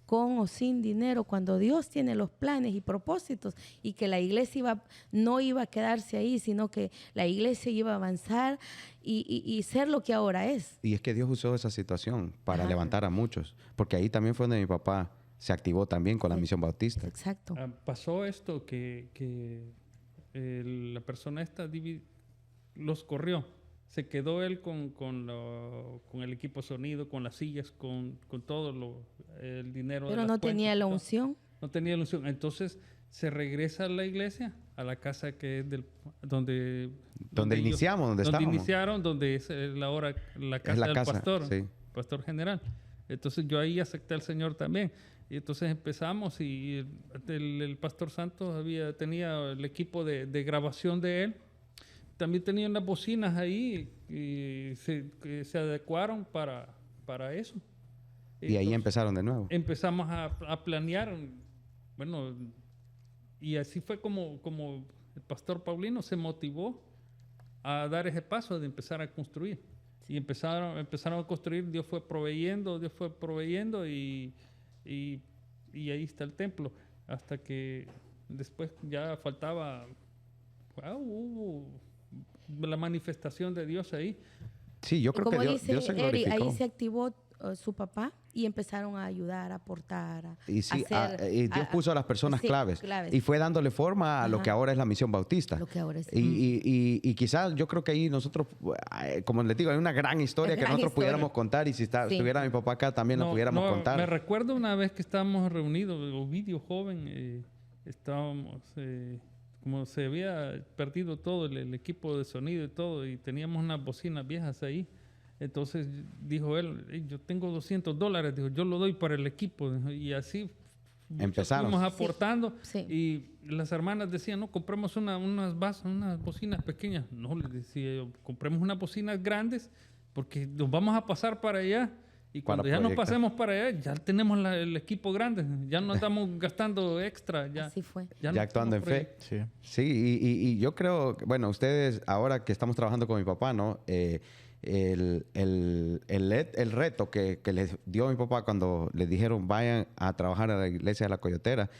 con o sin dinero, cuando Dios tiene los planes y propósitos y que la iglesia no iba a quedarse ahí, sino que la iglesia iba a avanzar y ser lo que ahora es.
Y es que Dios usó esa situación para levantar a muchos, porque ahí también fue donde mi papá se activó también con la Misión Bautista.
Exacto.
Pasó esto que la persona esta los corrió. Se quedó él con el equipo sonido, con las sillas, con todo el dinero.
Pero no tenía la unción.
No tenía la unción. Entonces se regresa a la iglesia, a la casa que es donde
iniciamos, donde estábamos.
Donde iniciaron, donde es la casa del pastor, pastor general. Entonces yo ahí acepté al Señor también. Y entonces empezamos y el pastor Santos tenía el equipo de grabación de él. También tenían las bocinas ahí y se adecuaron para eso.
Y entonces, ahí empezaron de nuevo.
Empezamos a planear. Bueno, y así fue como el pastor Paulino se motivó a dar ese paso de empezar a construir. Y empezaron a construir, Dios fue proveyendo y ahí está el templo. Hasta que después ya faltaba, hubo la manifestación de Dios ahí.
Sí, yo creo que Dios se glorificó.
Ahí se activó su papá y empezaron a ayudar, a aportar,
y Dios puso a las personas claves y fue dándole forma a lo que ahora es la Misión Bautista.
Lo que ahora es.
Y quizás yo creo que ahí nosotros, como les digo, hay una gran historia que nosotros pudiéramos contar y si estuviera mi papá acá también la pudiéramos contar.
Me recuerdo una vez que estábamos reunidos, Ovidio joven, estábamos... como se había perdido todo el equipo de sonido y todo, y teníamos unas bocinas viejas ahí. Entonces dijo él, yo tengo $200, dijo, yo lo doy para el equipo. Y así
empezaron.
Fuimos aportando. Y las hermanas decían, no, compremos unas bocinas pequeñas. No, les decía yo, compremos unas bocinas grandes porque nos vamos a pasar para allá. Y cuando ya nos pasemos para allá, ya tenemos el equipo grande. Ya no estamos gastando extra. Ya,
así fue.
Ya actuando en fe. Sí, y yo creo, bueno, ustedes, ahora que estamos trabajando con mi papá, ¿no? El reto que les dio mi papá cuando les dijeron vayan a trabajar a la iglesia de la Coyotera,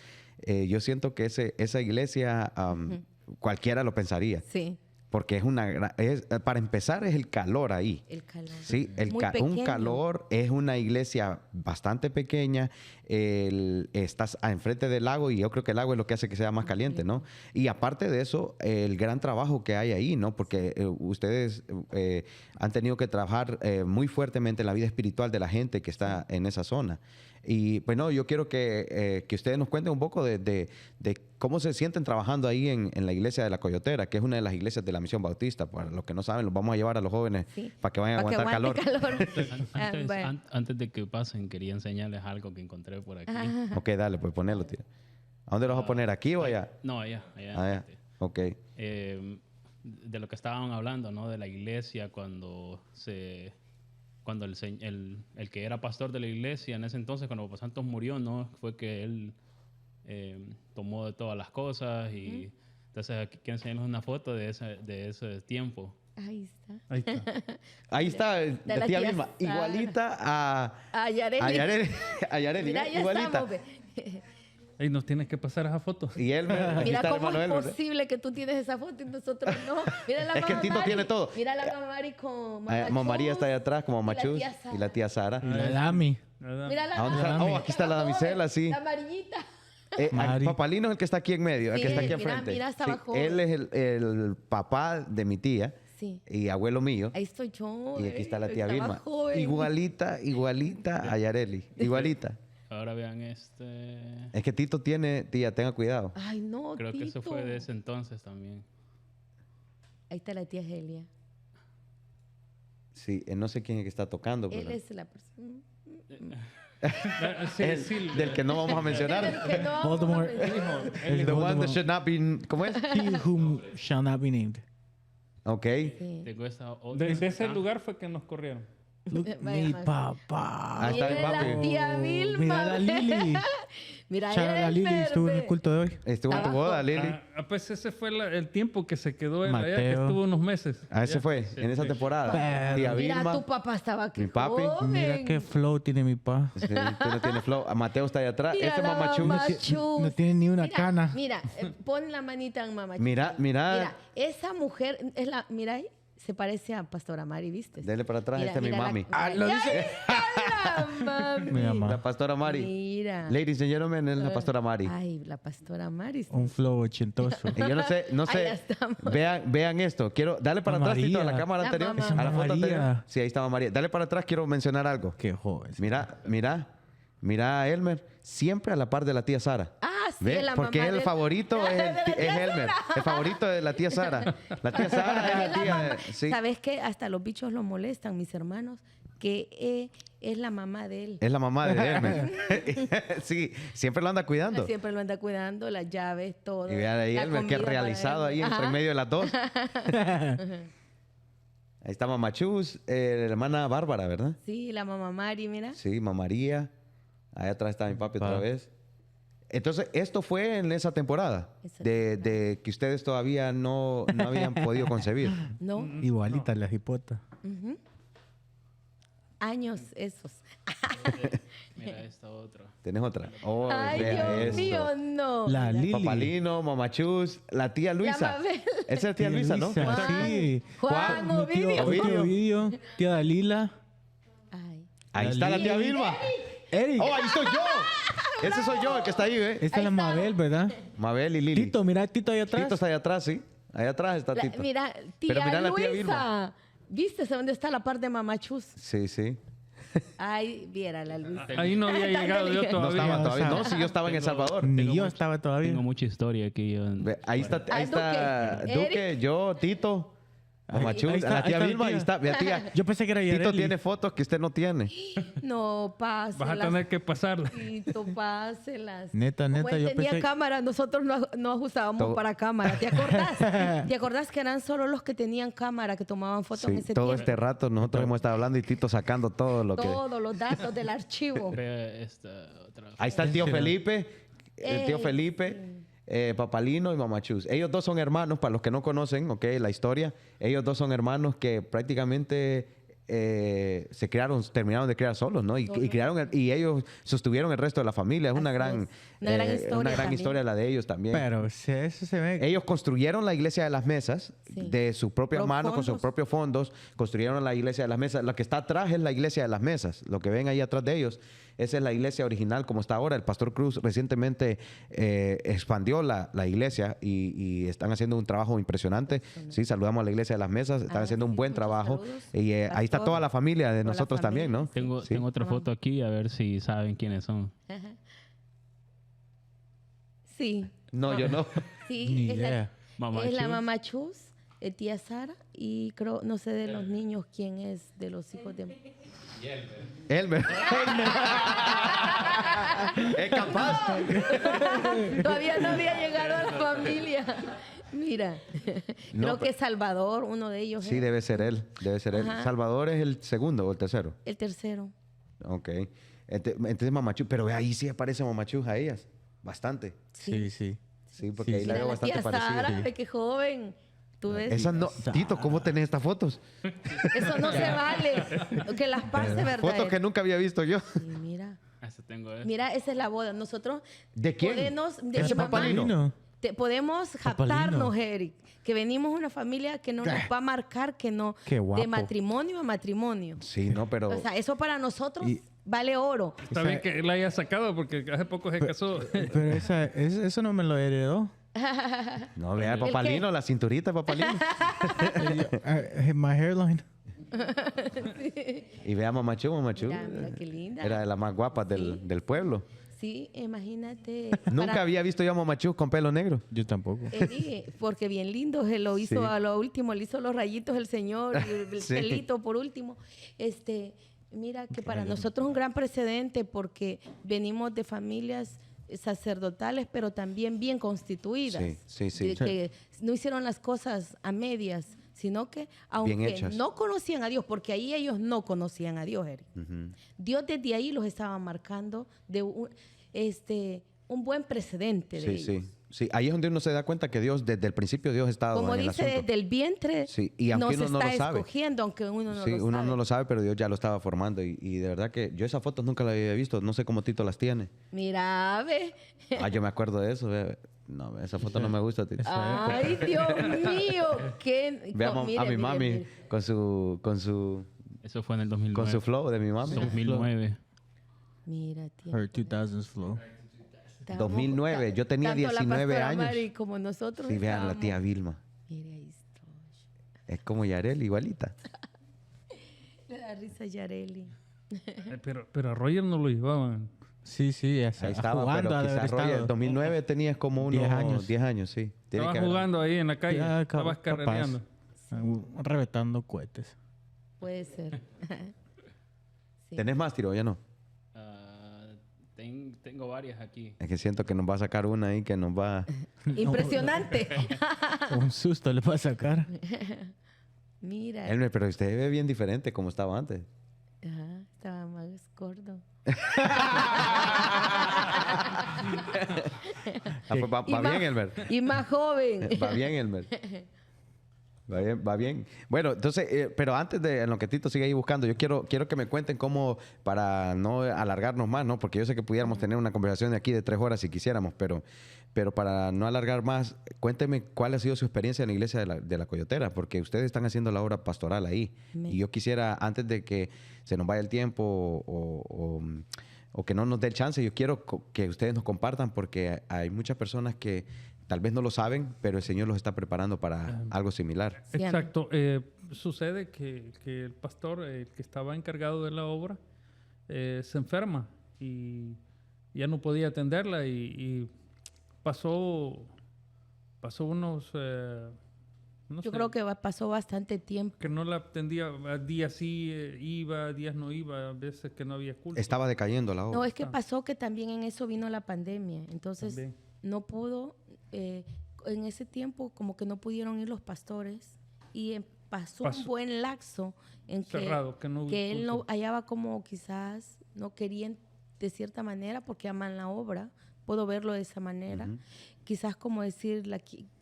yo siento que esa iglesia cualquiera lo pensaría.
Sí.
Porque para empezar es el calor ahí.
El calor.
Sí, un calor, es una iglesia bastante pequeña, estás enfrente del lago y yo creo que el lago es lo que hace que sea más caliente, ¿no? Y aparte de eso, el gran trabajo que hay ahí, ¿no? Porque ustedes han tenido que trabajar muy fuertemente en la vida espiritual de la gente que está en esa zona. Y pues no, yo quiero que ustedes nos cuenten un poco de cómo se sienten trabajando ahí en la iglesia de la Coyotera, que es una de las iglesias de la Misión Bautista. Para los que no saben, los vamos a llevar a los jóvenes para que vayan a aguantar calor.
Antes de que pasen, quería enseñarles algo que encontré por aquí.
Ok, dale, pues ponelo, tío. ¿A dónde lo vas a poner? ¿Aquí o allá?
No, allá.
Ok.
de lo que estaban hablando, ¿no? De la iglesia cuando el que era pastor de la iglesia en ese entonces, cuando Papá Santos murió, ¿no? Fue que él tomó de todas las cosas y entonces aquí quiero enseñarles una foto de ese tiempo.
Ahí está.
Ahí está.
Ahí está, la tía Vilma,
Sara.
igualita a
Yareli.
a Yareli,
Mira, ya
igualita.
estamos. Ve.
Ahí nos tienes que pasar esa foto.
Y Elmer, aquí
Mira
está el
cómo
hermano
es
Elmer.
posible que tú tienes esa foto y nosotros no. Mira la
Es que
mamá
Tito
Mari.
tiene todo.
Mira la mamá Mari con
Mamá María está allá atrás, como
y la
Machus,
tía Sara.
y la tía Sara.
Y la Dami.
Mira la
¿A dónde está?
dama.
Oh, aquí está la damisela, sí.
La amarillita.
Mari.
Papalino es el que está aquí en medio, el
Sí,
que está aquí
mira,
enfrente.
mira, estaba
Sí,
joven.
él es el papá de mi tía
Sí.
y abuelo mío.
Ahí estoy yo.
Y aquí está la tía
Estaba
Vilma.
joven.
Igualita a Yareli. Igualita.
Ahora vean
Es que Tito tiene, tía, tenga cuidado.
Ay, no,
creo que eso
Tito.
fue de ese entonces también.
Ahí está la tía Helia.
Sí, no sé quién es que está tocando,
Él
pero
es la persona.
Sí,
el-
sí,
del que no vamos a mencionar.
Que no vamos a
Voldemort.
mencionar.
El
The one that
Voldemort.
should not be, ¿cómo es?
He whom shall not be named.
Ok.
Sí.
Tengo esta otra.
de ese lugar fue que nos corrieron.
Look,
Vaya,
mi
madre.
papá.
Ahí está mi
Mira la
papi.
tía Vilma.
Mira la Lili.
Mira
Chara la Lili
Elmer,
estuvo en el
ve.
culto de hoy.
Estuvo en tu
Abajo.
boda, Lili.
Pues ese fue el tiempo que se quedó él allá, que
Mateo.
estuvo unos meses.
Ah, ese
allá.
fue, en esa temporada.
Pero-
Tía
Mira,
Vilma.
tu papá estaba aquí.
Mi papi.
joven.
Mira qué flow tiene mi pa.
Sí, tú no tienes flow. A Mateo está allá atrás.
Mira
Este es
la
Mamachú.
mamachú.
No tiene ni una
Mira,
cana.
Mira, pon la manita en mamá.
Mira.
Mira, esa mujer es la. Mira ahí, se parece a Pastora Mari, ¿viste?
Dele para atrás,
Mira,
esta es mi
mira la-
mami.
Ah, lo
Ahí
dice.
está la mami.
Mi mamá.
La pastora Mari.
Mira.
Ladies and gentlemen, es la pastora Mari.
Ay, la pastora Mari.
Un flow ochentoso.
Y yo no sé,
Ahí estamos.
vean esto. Quiero, dale para
Mamá
atrás, Tito, a la
María.
cámara
La
anterior.
mamá.
A la
Mamá
foto
María.
anterior. Sí, ahí está Mamá María. Dale para atrás, quiero mencionar algo.
Qué joven.
Mira, Elmer, siempre a la par de la tía Sara.
Ah, sí,
¿Ve?
es la
Porque
mamá
el
de-
favorito
de la
es
tía
Elmer.
Sara.
El favorito de la tía Sara. La tía Sara es la tía.
mamá.
Sí.
¿Sabes qué? Hasta los bichos lo molestan, mis hermanos, que es la mamá de él.
Es la mamá de Elmer. Sí, siempre lo anda cuidando.
Siempre lo anda cuidando, las llaves, todo.
Y vean ahí
la
Elmer, que
comida para
realizado ahí
Elmer.
entre
Ajá.
medio de las dos. Ahí está Mamachus, la hermana Bárbara, ¿verdad?
Sí, la mamá Mari, mira.
Sí, Mamá María. Ahí atrás está mi papi otra
Pa.
vez. Entonces, esto fue en esa temporada,
Esa
de que ustedes todavía no habían podido concebir.
¿No?
Igualita la hipota.
Ujú. Años esos.
Mira esta otra.
¿Tenés otra? Oh,
Ay,
vea
Dios
esto.
mío, no.
La Lili.
Papalino, Mamachus, la tía Luisa.
Mabel.
Esa es la tía Luisa, ¿no?
Luisa, sí.
Juan,
Mi tío
Ovidio.
Ovidio, tía Dalila.
Ay.
Ahí está la tía Vilma.
Eric.
¡Oh, ahí estoy yo! Ese soy yo, el que está ahí, ¿eh?
Esta es la Mabel, ¿verdad?
Mabel y Lili.
Tito, mira Tito ahí atrás.
Tito está allá atrás, sí. Allá atrás está
La-
Tito.
mira, tía
Pero mira la tía
Luisa.
Vilma.
¿Viste dónde está la parte de mamachus?
Sí, sí.
Ay, viera la Luisa.
Ahí no había llegado yo
No
todavía.
estaba
o
todavía.
sea,
No, si yo estaba en El Salvador.
Ni
Tengo
yo
mucho-
estaba todavía.
Tengo mucha historia aquí.
Ve, ahí está
Ah, Duque.
Duque, yo, Tito, Mamachus,
ahí está,
la tía
ahí está
Vilma,
la
ahí
tía.
está. Vea, tía.
Yo pensé que era
Tito
Yareli.
tiene fotos que usted no tiene.
No, páselas.
Vas a tener que pasarla.
Tito, páselas.
Neta,
Como
neta,
él
yo
tenía
pensé...
cámara, nosotros no usábamos
Todo-
para cámara. ¿Te acordás? ¿Te acordás que eran solo los que tenían cámara que tomaban fotos en
Sí,
ese
todo
tiempo?
este rato nosotros hemos estado hablando y Tito sacando todo lo que...
Todos los datos del archivo.
Ve esta otra.
Ahí está el tío Felipe, el tío
Ey,
Felipe, Papalino y Mamachus. Ellos dos son hermanos, para los que no conocen, ok, la historia. Ellos dos son hermanos que prácticamente se crearon, terminaron de crear solos, ¿no? Y crearon y ellos sostuvieron el resto de la familia. Es una
Así
gran,
es. Una gran historia
una gran
también.
historia la de ellos también.
Pero eso se ve...
Ellos construyeron la iglesia de las mesas
Sí.
de sus propias
Los
manos, con sus
fondos.
propios fondos. Construyeron la iglesia de las mesas. Lo que está atrás es la iglesia de las mesas. Lo que ven ahí atrás de ellos, esa es la iglesia original como está ahora. El pastor Cruz recientemente expandió la iglesia y están haciendo un trabajo impresionante. Sí, saludamos a la iglesia de las mesas. Están
Ah,
haciendo un
sí,
buen
muchos
trabajo.
saludos,
Y ahí está
pastor,
toda la familia de
toda la
nosotros también, ¿no?
Tengo,
Sí.
tengo otra foto aquí, a ver si saben quiénes son.
Ajá. Sí.
No, yo no.
Sí,
Ni
es
idea.
Mamá
es la
Chus.
mamá Chus, tía Sara, y creo, no sé de los niños quién es de los hijos de...
Elmer. Es capaz.
Todavía no había llegado a la familia. Mira,
No,
creo que Salvador, uno de ellos.
Sí,
es
debe ser él. Debe ser él.
Ajá.
¿Salvador es el segundo o el tercero?
el tercero.
Ok. Entonces Mamachú, pero ve ahí sí aparece Mamachú a ellas. Bastante.
Sí, sí.
Sí, porque
Sí,
ahí la
Mira
veo
la
bastante
tía
parecida.
Sara, ve qué joven. ¿Tú ves?
Esa no, Tito, ¿cómo tenés estas fotos?
Eso no se vale. Que las pase, ¿verdad?
Fotos que nunca había visto yo.
Sí, mira.
Ese tengo ese.
Mira, esa es la boda. Nosotros
¿De quién?
podemos, de
¿Ese
mi mamá,
Papalino?
podemos jactarnos, Eric, que venimos de una familia que no nos va a marcar que no
Qué guapo.
de matrimonio a matrimonio.
Sí, no, pero...
O sea, eso para nosotros
Y-
vale oro.
Está bien que la haya sacado porque hace poco se casó.
Pero eso no me lo heredó.
No, vea,
¿El
Papalino, la cinturita de Papalino.
My hairline.
Y vea Mamachú.
Mira, qué linda.
Era de las más guapas del pueblo.
Sí, imagínate.
Nunca
para-
había visto yo a Mamachú con pelo negro.
Yo tampoco.
Porque bien lindo, se lo hizo
Sí.
a lo último, le hizo los rayitos el señor y el
Sí.
pelito por último. Mira que para nosotros es un gran precedente porque venimos de familias sacerdotales, pero también bien constituidas.
Sí.
Que no hicieron las cosas a medias, sino que aunque
hechas.
no conocían a Dios, porque ahí ellos no conocían a Dios, Eric.
Ujú.
Dios desde ahí los estaba marcando de un buen precedente de ellos.
Sí, ahí es donde uno se da cuenta que Dios, desde el principio, Dios ha estado
Como
en el
dice,
asunto.
desde el vientre
Sí, y aunque
nos
uno no
está
lo sabe.
escogiendo, aunque uno no
Sí,
lo
uno
sabe.
no lo sabe, pero Dios ya lo estaba formando. Y de verdad que yo esas fotos nunca las había visto. No sé cómo Tito las tiene.
Mira, ve.
Yo me acuerdo de eso. No, esa foto no me gusta, Tito.
Ay, Dios mío. ¿Qué?
Veamos
Mire,
a mi
mire,
mami
mire.
con su
Eso fue en el 2009.
con su flow de mi mami.
2009.
Mira, tía.
Her 2000s flow.
Estábamos-
2009, yo tenía
tanto la
19
pastora
años.
Mari como nosotros.
Sí, vean la
estábamos-
tía Vilma.
Mire, ahí está.
Es como Yarel, igualita.
Le da risa a Yareli.
Pero a Roger no lo llevaban.
Sí,
Ahí estaba,
jugando
pero
ha de haber
quizás Roger,
estado.
2009 tenías como unos
10 años.
sí. Tiene
Estabas
que haber-
jugando ahí en la calle.
Ya,
Estabas
capaz.
carrereando.
Reventando cohetes.
Puede ser. Sí.
¿Tenés más, Tiro? Ya no.
Tengo varias aquí.
Es que siento que nos va a sacar una ahí que nos va...
Impresionante.
Un susto le va a sacar.
Mira.
Elmer, pero usted ve bien diferente como estaba antes.
Ajá, estaba más gordo.
Pues va
Y más-
bien, Elmer.
Y más joven.
Va bien, Elmer. Va bien. Bueno, entonces, pero antes de en lo que Tito sigue ahí buscando, yo quiero que me cuenten cómo, para no alargarnos más, ¿no? Porque yo sé que pudiéramos tener una conversación de aquí de 3 horas si quisiéramos, pero para no alargar más, cuénteme cuál ha sido su experiencia en la iglesia de la Coyotera, porque ustedes están haciendo la obra pastoral ahí.
Amén.
Y yo quisiera, antes de que se nos vaya el tiempo o que no nos dé el chance, yo quiero que ustedes nos compartan, porque hay muchas personas que tal vez no lo saben, pero el Señor los está preparando para algo similar.
Sí,
Exacto. Sucede que el pastor, el que estaba encargado de la obra, se enferma y ya no podía atenderla y pasó unos... no
Yo
sé,
creo que pasó bastante tiempo.
que no la atendía. A días sí iba, a días no iba, a veces que no había culto.
Estaba decayendo la obra.
No, es que pasó que también en eso vino la pandemia. Entonces,
También.
no pudo, en ese tiempo como que no pudieron ir los pastores y pasó un
Pasó.
buen lapso en
Cerrado, que no hubo
que él no
culto.
hallaba como quizás no querían de cierta manera porque aman la obra. Puedo verlo de esa manera.
Ujú.
Quizás como decir,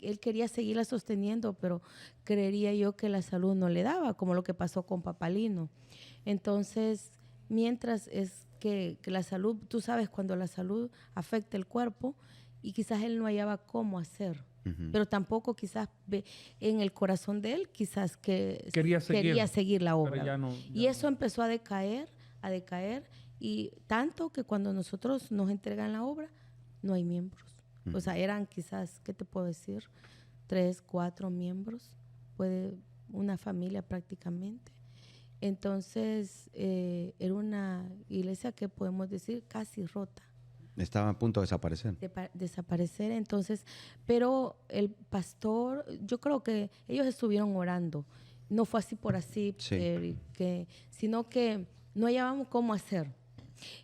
él quería seguirla sosteniendo, pero creería yo que la salud no le daba, como lo que pasó con Papalino. Entonces, mientras es que la salud, tú sabes cuando la salud afecta el cuerpo y quizás él no hallaba cómo hacer.
Ujú.
Pero tampoco quizás en el corazón de él, quizás que
Quería seguir,
la obra.
pero ya no-
Y
ya
eso empezó a decaer, y tanto que cuando nosotros nos entregan la obra, no hay miembros. O sea, eran quizás, ¿qué te puedo decir? 3, 4 miembros, una familia prácticamente. Entonces, era una iglesia que podemos decir casi rota.
Estaba a punto de desaparecer.
Desaparecer. Entonces, pero el pastor, yo creo que ellos estuvieron orando. No fue así por así,
Sí.
sino que no hallábamos cómo hacer.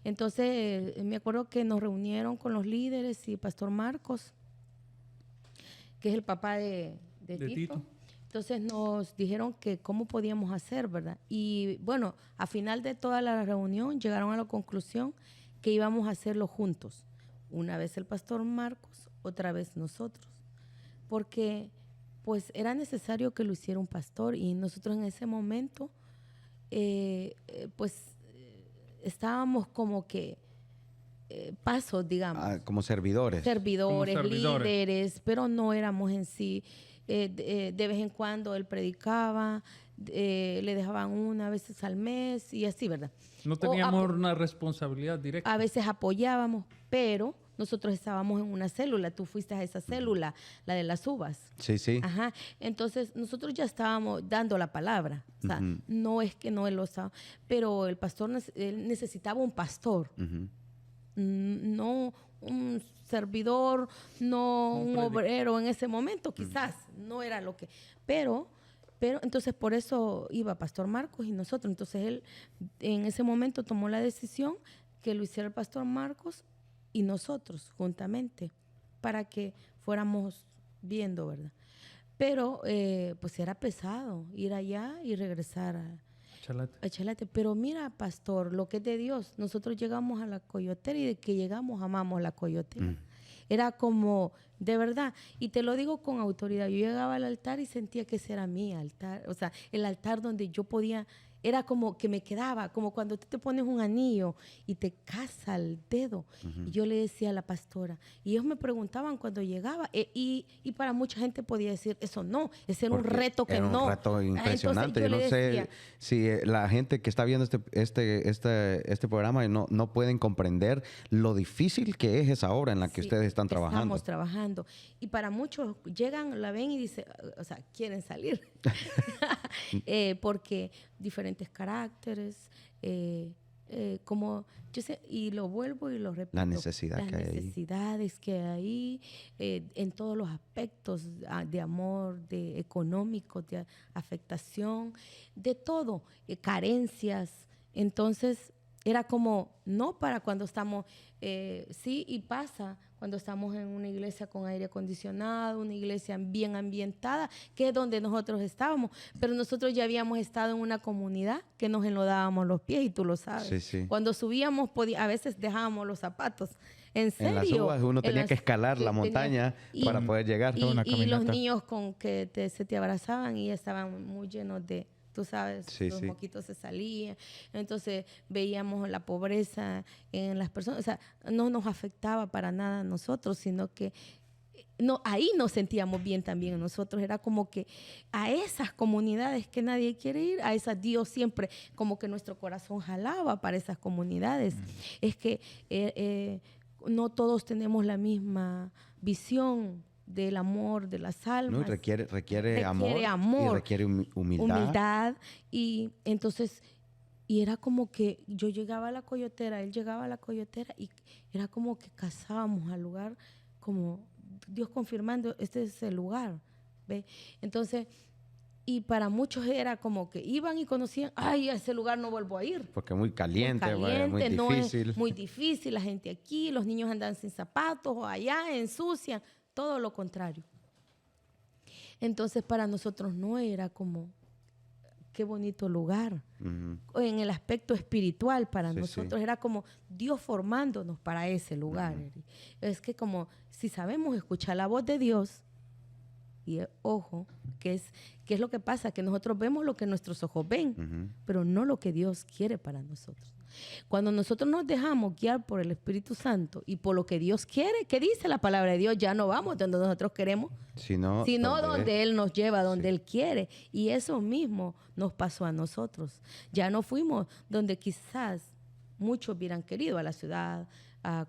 Entonces, me acuerdo que nos reunieron con los líderes y Pastor Marcos, que es el papá de
De
Tito.
Tito.
Entonces nos dijeron que cómo podíamos hacer, ¿verdad? Y bueno, a final de toda la reunión llegaron a la conclusión que íbamos a hacerlo juntos. Una vez el pastor Marcos, otra vez nosotros. Porque pues era necesario que lo hiciera un pastor y nosotros en ese momento estábamos como que pasos, digamos.
Como servidores.
Servidores,
Como servidores.
líderes, pero no éramos en sí. De vez en cuando él predicaba, le dejaban una veces al mes y así, ¿verdad?
No teníamos una responsabilidad directa.
A veces apoyábamos, pero nosotros estábamos en una célula. Tú fuiste a esa célula, la de las uvas.
Sí, sí.
Ajá. Entonces, nosotros ya estábamos dando la palabra. O sea, no es que no él lo estaba, pero el pastor él necesitaba un pastor. No un servidor, no un obrero en ese momento, quizás no era lo que, pero entonces por eso iba Pastor Marcos y nosotros. Entonces él en ese momento tomó la decisión que lo hiciera el Pastor Marcos y nosotros juntamente para que fuéramos viendo, ¿verdad? Pero pues era pesado ir allá y regresar a Chalate. Pero mira, pastor, lo que es de Dios. Nosotros llegamos a la Coyotera y de que llegamos amamos la Coyotera. Era como, de verdad, y te lo digo con autoridad, yo llegaba al altar y sentía que ese era mi altar, o sea, el altar donde yo podía, era como que me quedaba, como cuando tú te pones un anillo y te casa el dedo. Y yo le decía a la pastora, y ellos me preguntaban cuando llegaba, y para mucha gente podía decir, eso no, ese era un
Porque
reto que
era
no.
un reto impresionante. Yo no
le
sé
decía,
si la gente que está viendo este programa no pueden comprender lo difícil que es esa obra en la que
sí,
ustedes están trabajando.
Estamos trabajando. Y para muchos llegan, la ven y dicen, o sea, quieren salir. Porque diferentes caracteres, como yo sé, y lo vuelvo y lo repito.
La necesidad que hay.
Las necesidades que hay en todos los aspectos de amor, de económicos, de afectación, de todo, carencias. Entonces, era como, no para cuando estamos, sí, y pasa cuando estamos en una iglesia con aire acondicionado, una iglesia bien ambientada, que es donde nosotros estábamos. Pero nosotros ya habíamos estado en una comunidad que nos enlodábamos los pies, y tú lo sabes.
Sí, sí.
Cuando subíamos, a veces dejábamos los zapatos. En serio.
En las uvas uno tenía que escalar la montaña para poder llegar.
Y los niños con que se te abrazaban y estaban muy llenos de... Tú sabes, los moquitos se salían. Entonces veíamos la pobreza en las personas. O sea, no nos afectaba para nada a nosotros, sino que ahí nos sentíamos bien también nosotros. Era como que a esas comunidades que nadie quiere ir, a esas Dios siempre, como que nuestro corazón jalaba para esas comunidades. Es que no todos tenemos la misma visión del amor de las almas.
No, requiere amor y requiere humildad.
Y entonces, y era como que yo llegaba a la Coyotera, él llegaba a la Coyotera y era como que cazábamos al lugar, como Dios confirmando, este es el lugar, ¿ve? Entonces, y para muchos era como que iban y conocían, ay, a ese lugar no vuelvo a ir.
Porque es muy caliente, muy
no
difícil.
Es muy difícil, la gente aquí, los niños andan sin zapatos o allá, ensucian. Todo lo contrario. Entonces, para nosotros no era como, qué bonito lugar. En el aspecto espiritual, para nosotros era como Dios formándonos para ese lugar. Es que como, si sabemos escuchar la voz de Dios, y ojo, ¿qué es lo que pasa? Que nosotros vemos lo que nuestros ojos ven, pero no lo que Dios quiere para nosotros. Cuando nosotros nos dejamos guiar por el Espíritu Santo y por lo que Dios quiere, ¿qué dice la palabra de Dios? Ya no vamos donde nosotros queremos, sino donde Él nos lleva, donde Él quiere. Y eso mismo nos pasó a nosotros. Ya no fuimos donde quizás muchos hubieran querido, a la ciudad,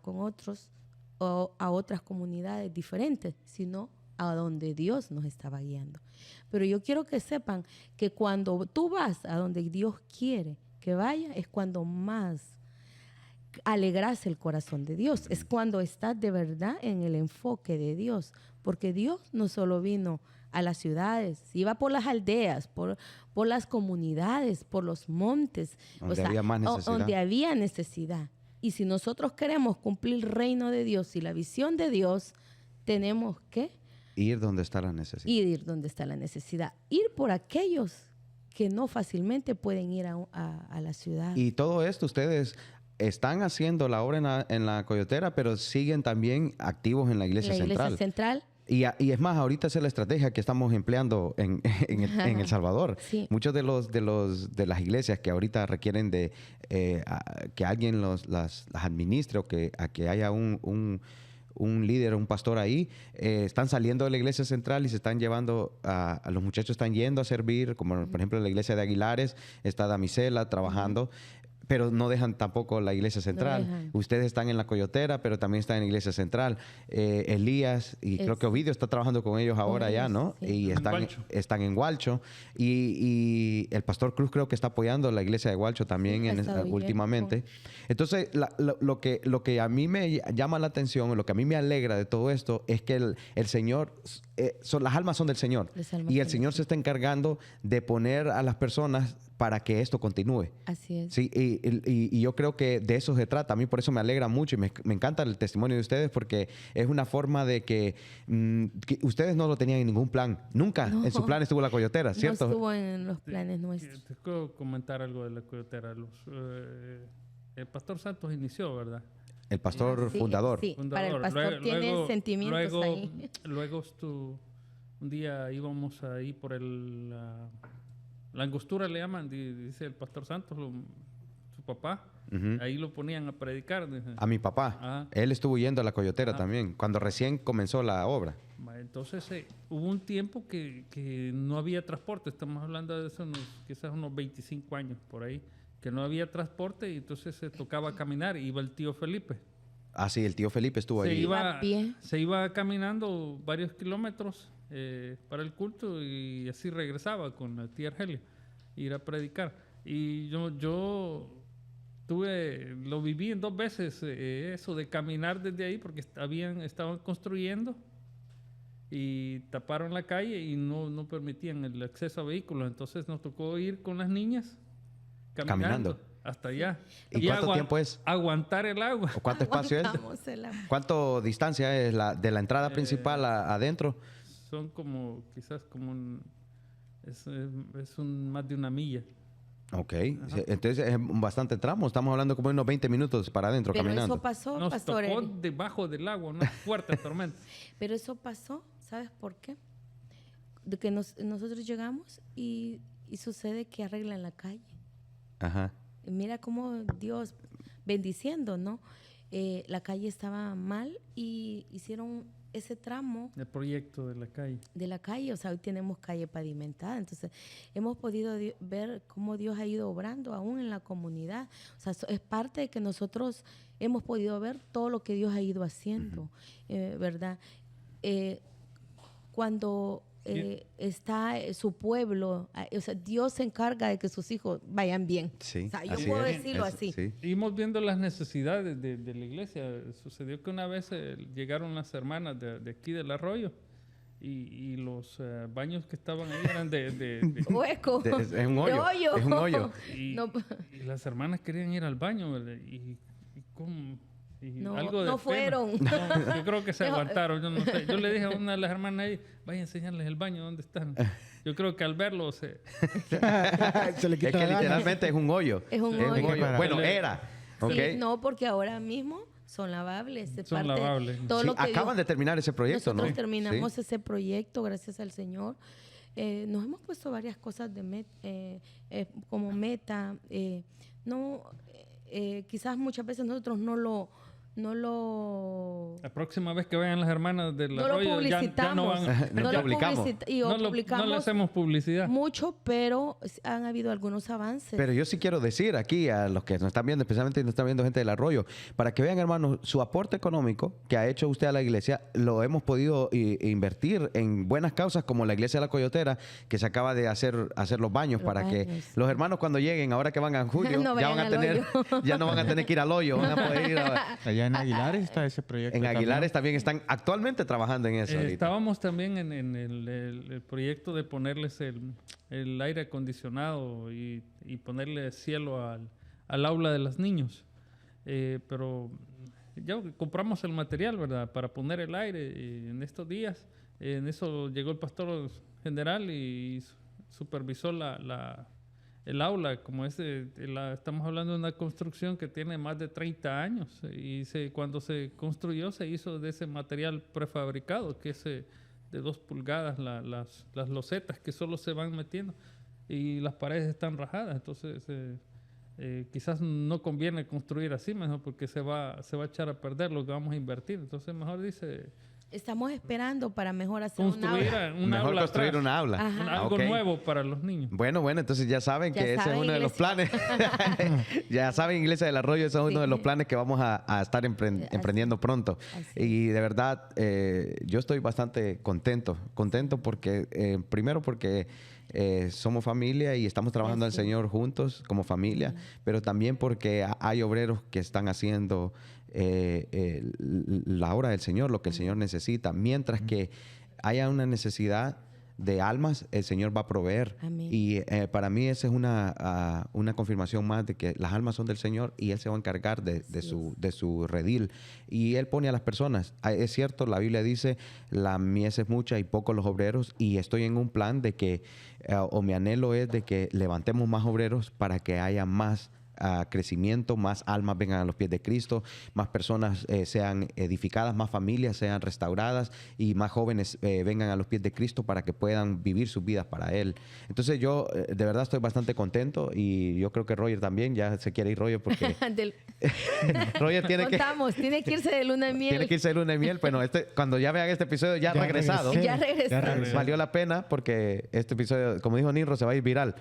con otros, o a otras comunidades diferentes, sino a donde Dios nos estaba guiando. Pero yo quiero que sepan que cuando tú vas a donde Dios quiere que vaya, es cuando más alegras el corazón de Dios. Es cuando estás de verdad en el enfoque de Dios. Porque Dios no solo vino a las ciudades, iba por las aldeas, por las comunidades, por los montes, donde había necesidad. Y si nosotros queremos cumplir el reino de Dios y la visión de Dios, tenemos que
Ir donde está la necesidad.
Ir donde está la necesidad. Ir por aquellos que no fácilmente pueden ir a la ciudad.
Y todo esto ustedes están haciendo la obra en la Coyotera, pero siguen también activos en la iglesia
La iglesia
central.
central.
Y es más, ahorita esa es la estrategia que estamos empleando en El Salvador.
Sí.
Muchos de las iglesias que ahorita requieren de que alguien las administre o que haya un líder, un pastor ahí, están saliendo de la iglesia central y se están llevando a los muchachos están yendo a servir, como por ejemplo en la iglesia de Aguilares está Damisela trabajando. Pero no dejan tampoco la iglesia central.
dejan.
Ustedes están en la Coyotera, pero también están en la iglesia central. Elías, y creo que Ovidio está trabajando con ellos ahora ya,
ellos,
¿no?
sí.
Y están en Hualcho. Y el pastor Cruz creo que está apoyando la iglesia de Hualcho también
Ha estado bien
últimamente. Entonces, lo que a mí me llama la atención, lo que a mí me alegra de todo esto, es que el Señor, las almas son del Señor.
Las almas
Y el
son del
Señor se está encargando de poner a las personas para que esto continúe.
Así es.
Sí, y yo creo que de eso se trata. A mí por eso me alegra mucho y me encanta el testimonio de ustedes porque es una forma de que ustedes no lo tenían en ningún plan. Nunca
No.
en su plan estuvo la Coyotera, ¿cierto?
No estuvo en los planes nuestros.
Te puedo comentar algo de la Coyotera. El pastor Santos inició, ¿verdad?
El pastor
Sí,
fundador.
Sí, para el pastor tiene sentimientos ahí.
Luego un día íbamos ahí por la angostura le llaman, dice el pastor Santos, su papá.
Ujú.
Ahí lo ponían a predicar. Dice.
A mi papá.
Ah.
Él estuvo yendo a la Coyotera
Ah.
también, cuando recién comenzó la obra.
Entonces hubo un tiempo que no había transporte. Estamos hablando de eso quizás unos 25 años por ahí. Que no había transporte y entonces se tocaba caminar. Iba el tío Felipe.
Ah, sí, el tío Felipe estuvo allí.
A pie.
Se iba caminando varios kilómetros para el culto y así regresaba con la tía Argelia, ir a predicar. Y yo lo viví en 2 veces, eso de caminar desde ahí, porque estaban construyendo y taparon la calle y no permitían el acceso a vehículos. Entonces nos tocó ir con las niñas caminando. Hasta allá.
¿Y cuánto tiempo es?
Aguantar el agua.
¿O cuánto espacio es?
Aguantamos el agua.
¿Cuánto distancia es de la entrada principal adentro?
Son quizás más de 1 milla.
Ok, entonces es bastante tramo. Estamos hablando como de unos 20 minutos para adentro
Pero
caminando.
eso pasó,
Nos
Pastor
tocó
Eri.
debajo del agua, una fuerte tormenta.
Pero eso pasó, ¿sabes por qué? De que nosotros llegamos y sucede que arreglan la calle.
Ajá.
Y mira cómo Dios bendiciendo, ¿no? La calle estaba mal y hicieron ese tramo
El proyecto de la calle.
de la calle, o sea, hoy tenemos calle pavimentada, entonces hemos podido ver cómo Dios ha ido obrando aún en la comunidad, o sea, es parte de que nosotros hemos podido ver todo lo que Dios ha ido haciendo, ¿verdad? Cuando está su pueblo, o sea, Dios se encarga de que sus hijos vayan bien,
Sí,
o sea, yo
así
puedo
es.
decirlo así.
Sí.
Íbamos viendo las necesidades de la iglesia. Sucedió que una vez llegaron las hermanas de aquí del arroyo y los baños que estaban ahí eran de
Hueco,
Es un hoyo,
de hoyo.
es un hoyo.
y,
No.
y las hermanas querían ir al baño, ¿verdad? Y ¿cómo? Y
No,
algo de
no
pena.
fueron.
No, yo creo que se
Mejor-
aguantaron, yo no sé. Yo le dije a una de las hermanas ahí, vaya a enseñarles el baño, ¿dónde están? Yo creo que al verlo
Se le
Es
quita
que
la gana.
literalmente es un hoyo.
Es un hoyo.
Bueno, era.
Sí,
¿ok?
no, porque ahora mismo son lavables. de
Son
parte-
lavables.
Todo
Sí,
lo que
acaban de terminar ese proyecto,
nosotros
¿no?
terminamos
Sí.
ese proyecto, gracias al Señor. Nos hemos puesto varias cosas como meta. Quizás muchas veces nosotros no lo
La próxima vez que vayan las hermanas del
no lo
arroyo, ya no
publicitamos.
van.
No
lo
publicamos.
No le
publicamos
hacemos publicidad.
mucho, pero han habido algunos avances.
Pero yo sí quiero decir aquí a los que nos están viendo, especialmente nos están viendo gente del arroyo, para que vean, hermanos, su aporte económico que ha hecho usted a la iglesia, lo hemos podido invertir en buenas causas como la iglesia de la Coyotera, que se acaba de hacer los baños
Los
para que
baños.
los hermanos cuando lleguen, ahora que van a julio,
No
ya
vayan
van a
al
tener,
hoyo.
ya no van a tener que ir al hoyo, van a poder ir
Allá en Aguilares está ese proyecto.
en Aguilares
también.
también están actualmente trabajando en eso. ahorita.
Estábamos también en el proyecto de ponerles el aire acondicionado y ponerle cielo al aula de los niños. Pero ya compramos el material, ¿verdad? Para poner el aire y en estos días En eso llegó el pastor general y supervisó el aula. Como estamos hablando de una construcción que tiene más de 30 años. Y cuando se construyó se hizo de ese material prefabricado, que es de 2 pulgadas, las losetas que solo se van metiendo. Y las paredes están rajadas. Entonces quizás no conviene construir así, mejor, porque se va a echar a perder lo que vamos a invertir. Entonces mejor dice...
Estamos esperando para mejor hacer
construir
Mejor construir
atrás.
una aula.
Algo
Ok.
nuevo para los niños.
Bueno, entonces ya saben
Ya
que ese es
saben,
uno de los planes. Ya saben, Iglesia del Arroyo, ese es uno de los planes que vamos a estar emprendiendo pronto.
Así
Y de verdad, yo estoy bastante contento porque, primero porque somos familia y estamos trabajando al
Así.
Señor juntos como familia, pero también porque hay obreros que están haciendo la obra del Señor, lo que el Señor necesita, mientras que haya una necesidad de almas, el Señor va a proveer.
Amén.
Y para mí esa es una confirmación más de que las almas son del Señor y Él se va a encargar de su redil. Y Él pone a las personas. Es cierto, la Biblia dice, la mies es mucha y pocos los obreros, y estoy en un plan de que, o mi anhelo es de que levantemos más obreros para que haya más crecimiento, más almas vengan a los pies de Cristo, más personas sean edificadas, más familias sean restauradas y más jóvenes vengan a los pies de Cristo para que puedan vivir sus vidas para Él. Entonces yo de verdad estoy bastante contento y yo creo que Roger también, ya se quiere ir Roger porque Roger tiene
tiene que irse de luna de miel.
tiene que irse de luna de miel. Bueno, cuando ya vean este episodio ya ha regresado.
regresé.
Ya regresó.
Valió la pena porque este episodio, como dijo Ninro, se va a ir viral.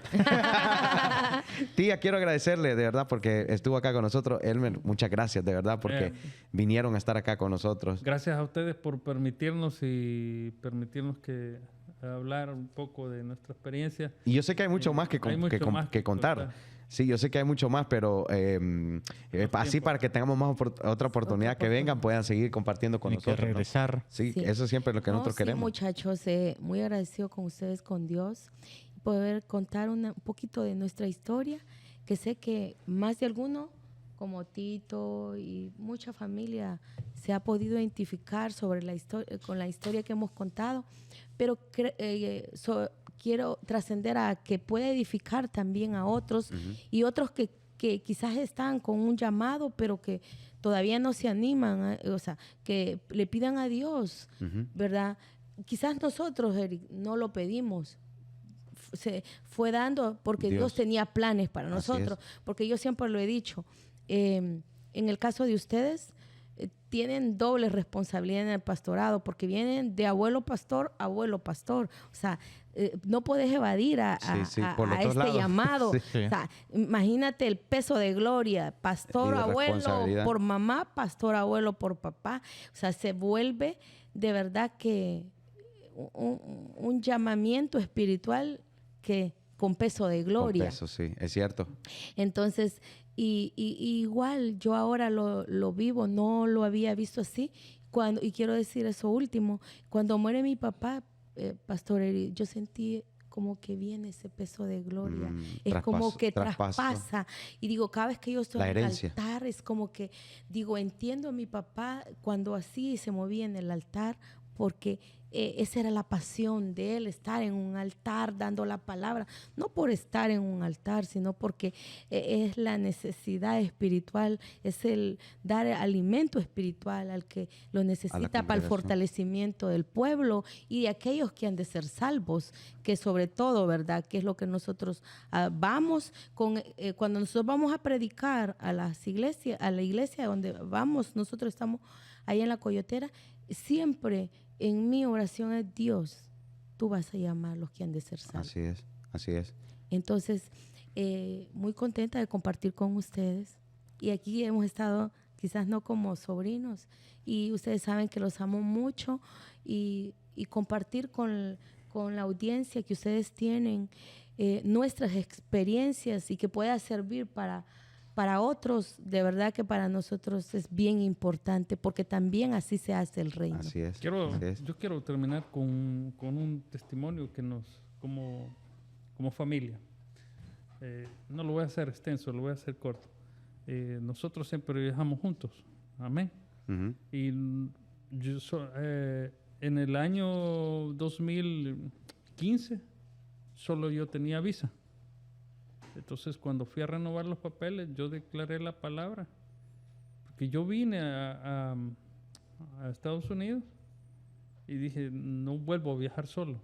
Tía, quiero agradecerle de verdad porque estuvo acá con nosotros. Elmer, muchas gracias de verdad porque vinieron a estar acá con nosotros.
Gracias a ustedes por permitirnos que hablar un poco de nuestra experiencia.
Y yo sé que hay mucho más que contar.
contar.
Sí, yo sé que hay mucho más, pero así para que tengamos más otra oportunidad que vengan, puedan seguir compartiendo con
Tiene que
nosotros, ¿no?
regresar.
Sí,
Sí.
eso siempre es lo que nosotros
Sí,
queremos.
muchachos, muy agradecido con ustedes, con Dios, poder contar un poquito de nuestra historia, que sé que más de alguno, como Tito y mucha familia, se ha podido identificar sobre la historia, con la historia que hemos contado, pero quiero trascender a que pueda edificar también a otros y otros que quizás están con un llamado, pero que todavía no se animan, o sea, que le pidan a Dios, ¿verdad? Quizás nosotros, Eric, no lo pedimos. Se fue dando porque Dios tenía planes para nosotros. Porque yo siempre lo he dicho, en el caso de ustedes, tienen doble responsabilidad en el pastorado porque vienen de abuelo pastor a abuelo pastor. O sea, no puedes evadir a este llamado.
Sí.
O sea, imagínate el peso de gloria. Pastor,
Y de
abuelo
responsabilidad.
por mamá, pastor, abuelo por papá. O sea, se vuelve de verdad que un llamamiento espiritual que con peso de gloria.
Con peso, sí, es cierto.
Entonces, y igual yo ahora lo vivo, no lo había visto así. Y quiero decir eso último, cuando muere mi papá, Pastor Eri, yo sentí como que viene ese peso de gloria. Es como que traspasa. Y digo, cada vez que yo estoy en el altar, es como que, digo, entiendo a mi papá cuando así se movía en el altar, porque esa era la pasión de él, estar en un altar dando la palabra, no por estar en un altar, sino porque es la necesidad espiritual, es el dar alimento espiritual al que lo necesita para el fortalecimiento del pueblo y de aquellos que han de ser salvos, que sobre todo, ¿verdad? Que es lo que nosotros vamos con, cuando nosotros vamos a predicar a las iglesias, a la iglesia donde vamos, nosotros estamos ahí en la Coyotera, siempre en mi oración es: Dios, tú vas a llamar a los que han de ser salvos.
Así es, así es.
Entonces, muy contenta de compartir con ustedes. Y aquí hemos estado, quizás no como sobrinos, y ustedes saben que los amo mucho, y compartir con la audiencia que ustedes tienen nuestras experiencias y que pueda servir para otros, de verdad que para nosotros es bien importante, porque también así se hace el reino.
Así es.
Yo quiero terminar con un testimonio que como familia. No lo voy a hacer extenso, lo voy a hacer corto. Nosotros siempre viajamos juntos. Amén. Y En el año 2015 solo yo tenía visa. Entonces cuando fui a renovar los papeles yo declaré la palabra. Porque yo vine a Estados Unidos y dije, no vuelvo a viajar solo.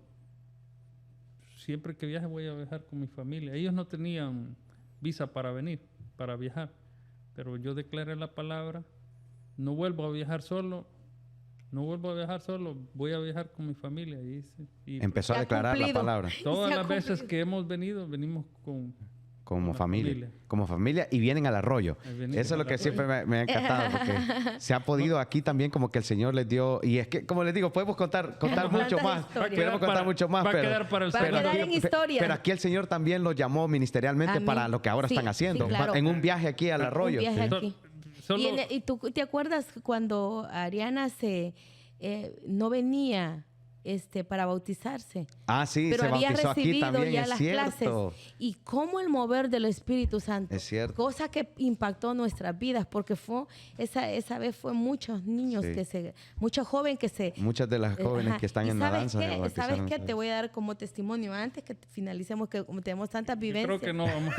Siempre que viaje voy a viajar con mi familia. Ellos no tenían visa para venir, para viajar. Pero yo declaré la palabra, no vuelvo a viajar solo, voy a viajar con mi familia. Y
Empezó a
Se ha
declarar la
cumplido.
palabra.
todas
Se ha
las veces
cumplido.
que hemos venido, venimos con
Como
la
familia. Como familia y vienen al arroyo.
Vienen
Eso es
al
lo que
arroyo.
siempre me ha encantado porque se ha podido aquí también como que el Señor les dio y es que como les digo podemos contar mucho
Tantas
más,
historias.
podemos contar mucho más,
va a
pero
quedar para el
Va a
segundo.
quedar en historia.
pero aquí el Señor también los llamó ministerialmente
Amén.
para lo que ahora
Sí,
están haciendo,
sí, claro.
en un viaje aquí al arroyo.
Un viaje
So-
aquí.
solo-
¿Y tú te acuerdas cuando Ariana no venía para bautizarse?
Ah, sí,
Pero
se
había
bautizó aquí
recibido
también,
ya
es
las
cierto.
clases. Y cómo el mover del Espíritu Santo.
Es cierto.
Cosa que impactó nuestras vidas, porque esa vez fue muchos niños
Sí.
muchos jóvenes que se...
Muchas de las jóvenes
Ajá.
que están
¿Y
en la
sabes
danza.
qué?
se
¿Sabes
bautizaron,
qué?
¿sabes?
Te voy a dar como testimonio antes que finalicemos, que como tenemos tantas
Yo
vivencias.
creo que no vamos.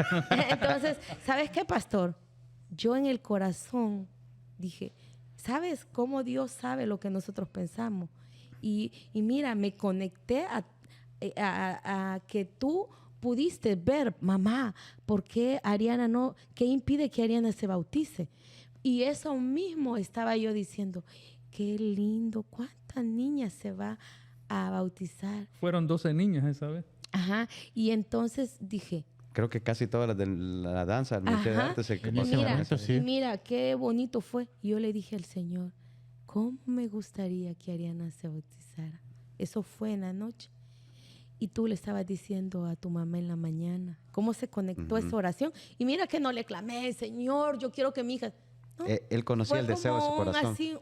Entonces, ¿sabes qué, pastor? Yo en el corazón dije, ¿sabes cómo Dios sabe lo que nosotros pensamos? Y mira, me conecté a que tú pudiste ver, mamá, ¿por qué Ariana no? ¿Qué impide que Ariana se bautice? Y eso mismo estaba yo diciendo, qué lindo, ¿cuántas niñas se va a bautizar?
Fueron 12 niñas esa vez.
Ajá, y entonces dije,
Creo que casi todas las de la danza, el Ministerio de
ajá,
Arte se
y
ese
mira,
momento, sí.
y mira, qué bonito fue. Y yo le dije al Señor, ¿cómo me gustaría que Ariana se bautizara? Eso fue en la noche. Y tú le estabas diciendo a tu mamá en la mañana, ¿cómo se conectó esa oración? Y mira que no le clamé, Señor, yo quiero que mi hija... No,
Él conocía
fue
el deseo de su
como un
corazón.
así,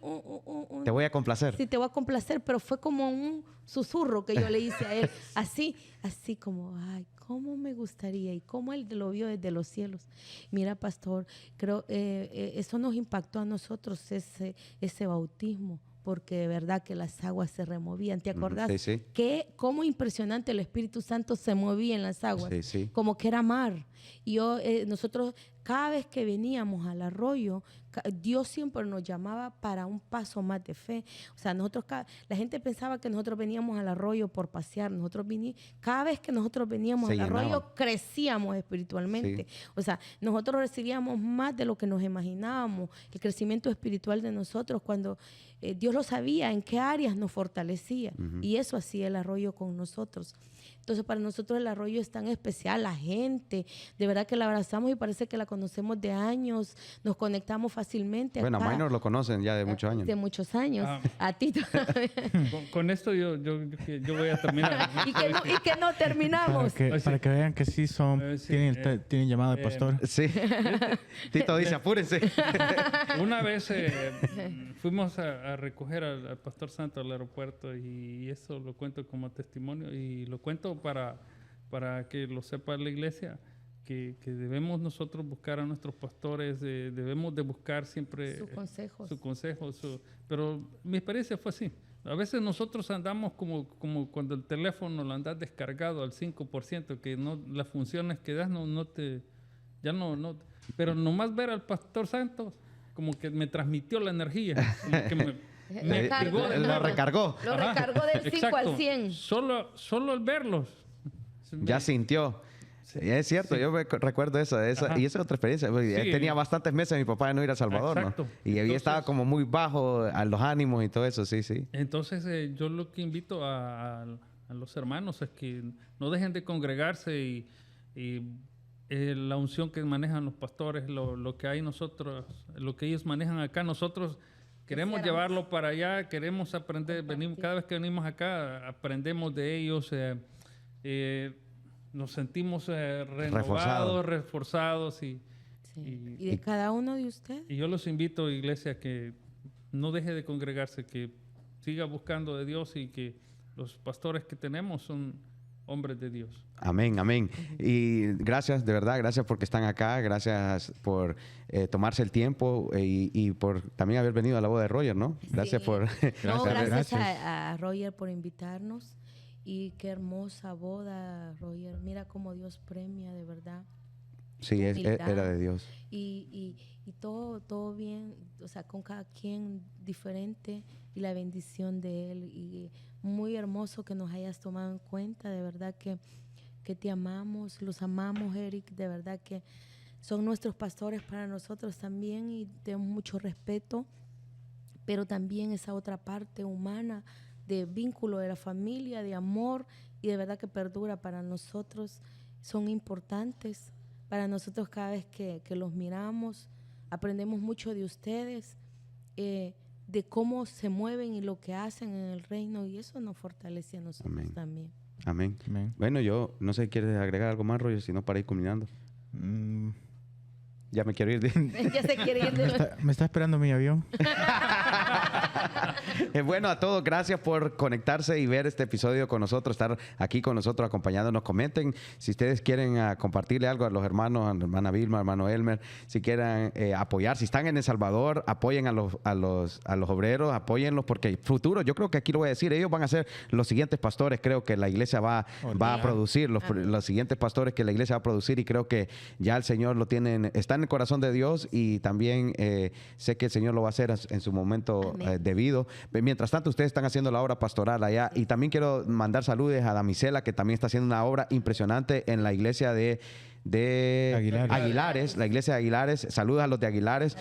Te voy a complacer.
Sí, te voy a complacer, pero fue como un susurro que yo le hice a él. Así como, ay, cómo me gustaría y cómo él lo vio desde los cielos. Mira, pastor, creo eso nos impactó a nosotros, ese bautismo, porque de verdad que las aguas se removían. ¿Te acordás?
Sí, sí.
Cómo impresionante el Espíritu Santo se movía en las aguas,
Sí, sí.
como que era mar. Y nosotros, cada vez que veníamos al arroyo, Dios siempre nos llamaba para un paso más de fe. O sea, la gente pensaba que nosotros veníamos al arroyo por pasear. Cada vez que nosotros veníamos
Se
al arroyo,
llenaba.
crecíamos espiritualmente. O sea, nosotros recibíamos más de lo que nos imaginábamos. El crecimiento espiritual de nosotros cuando Dios lo sabía en qué áreas nos fortalecía. Y eso hacía el arroyo con nosotros. Entonces, para nosotros el arroyo es tan especial, la gente, de verdad que la abrazamos y parece que la conocemos de años, nos conectamos fácilmente.
Bueno, a
acá,
Minor lo conocen ya de muchos años.
de muchos años.
Ah.
A ti todavía.
Con esto yo voy a terminar.
y que no terminamos.
Para que vean que sí
Sí,
tienen llamado de pastor.
Sí. Tito dice, apúrense.
Una vez fuimos a recoger al Pastor Santo al aeropuerto y eso lo cuento como testimonio y lo cuento para que lo sepa la iglesia, que debemos nosotros buscar a nuestros pastores, debemos de buscar siempre
Sus consejos.
su consejo. Pero mi experiencia fue así. A veces nosotros andamos como cuando el teléfono lo andas descargado al 5%, que no las funciones que das pero nomás ver al Pastor Santos como que me transmitió la energía, como que me pegó de
Lo
nuevo.
recargó.
Lo
Ajá,
recargó del 5
exacto.
al 100.
Solo al verlos.
Ya sintió. Es cierto, yo recuerdo esa
Ajá.
y esa es otra experiencia.
Sí.
Tenía bastantes meses mi papá de no ir a Salvador,
Exacto.
¿no? Y ahí
Entonces-
estaba como muy bajo a los ánimos y todo eso, sí, sí.
Entonces, yo lo que invito a los hermanos es que no dejen de congregarse y la unción que manejan los pastores, lo que hay nosotros, lo que ellos manejan acá, nosotros queremos
Quisiéramos.
llevarlo para allá, queremos aprender, cada vez que venimos acá aprendemos de ellos, nos sentimos renovados, reforzados
Sí.
y-
Y de cada uno de ustedes.
y yo los invito, iglesia, que no deje de congregarse, que siga buscando de Dios y que los pastores que tenemos son hombres de Dios.
Amén, amén. Y gracias, de verdad, gracias porque están acá, gracias por tomarse el tiempo y por también haber venido a la boda de Roger, ¿no? Gracias
Sí.
por...
No, gracias
Gracias.
a Roger por invitarnos. Y qué hermosa boda, Roger. Mira cómo Dios premia, de verdad.
Sí,
Humildad.
era de Dios.
Y todo bien, o sea, con cada quien diferente y la bendición de Él. Y muy hermoso que nos hayas tomado en cuenta, de verdad que te amamos, los amamos, Eric, de verdad que son nuestros pastores para nosotros también y tenemos mucho respeto, pero también esa otra parte humana de vínculo de la familia, de amor y de verdad que perdura para nosotros, son importantes. Para nosotros cada vez que los miramos, aprendemos mucho de ustedes, de cómo se mueven y lo que hacen en el reino y eso nos fortalece a nosotros
Amén.
también.
Amén.
Amén.
Bueno, yo no sé, ¿quieres agregar algo más, Roger? Si no, para ir culminando. Ya me quiero ir.
Ya se quiere ir de...
Me está esperando mi avión.
Bueno, a todos, gracias por conectarse y ver este episodio con nosotros, estar aquí con nosotros acompañándonos. Comenten si ustedes quieren compartirle algo a los hermanos, a la hermana Vilma, hermano Elmer, si quieren apoyar. Si están en El Salvador, apoyen a los obreros, apóyenlos porque futuro, yo creo que aquí lo voy a decir, ellos van a ser los siguientes pastores, creo que la iglesia va a producir, los siguientes pastores que la iglesia va a producir y creo que ya el Señor lo tiene, está en el corazón de Dios y también sé que el Señor lo va a hacer en su momento debido. Mientras tanto, ustedes están haciendo la obra pastoral allá y también quiero mandar saludos a Damisela, que también está haciendo una obra impresionante en la iglesia de Aguilares, la iglesia de Aguilares. Saludos a los de Aguilares.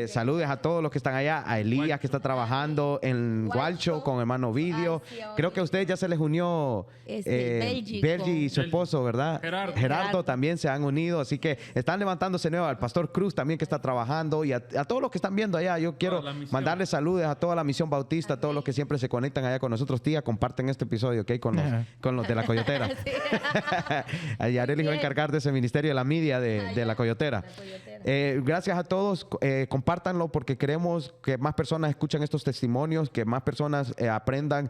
Saludos a todos los que están allá. A Elías, que está trabajando en Gualcho con hermano Vidio. Creo que a ustedes ya se les unió Belgi y su esposo, ¿verdad? Gerardo también se han unido. Así que están levantándose nuevo. Al pastor Cruz también que está trabajando. Y a todos los que están viendo allá. Yo quiero mandarles saludos a toda la misión bautista, a todos los que siempre se conectan allá con nosotros. Tía, comparten este episodio, ¿ok? Con los de la Coyotera. Yareli va a encargar de ese ministerio de la media de la Coyotera. Gracias a todos, compártanlo porque queremos que más personas escuchen estos testimonios, que más personas aprendan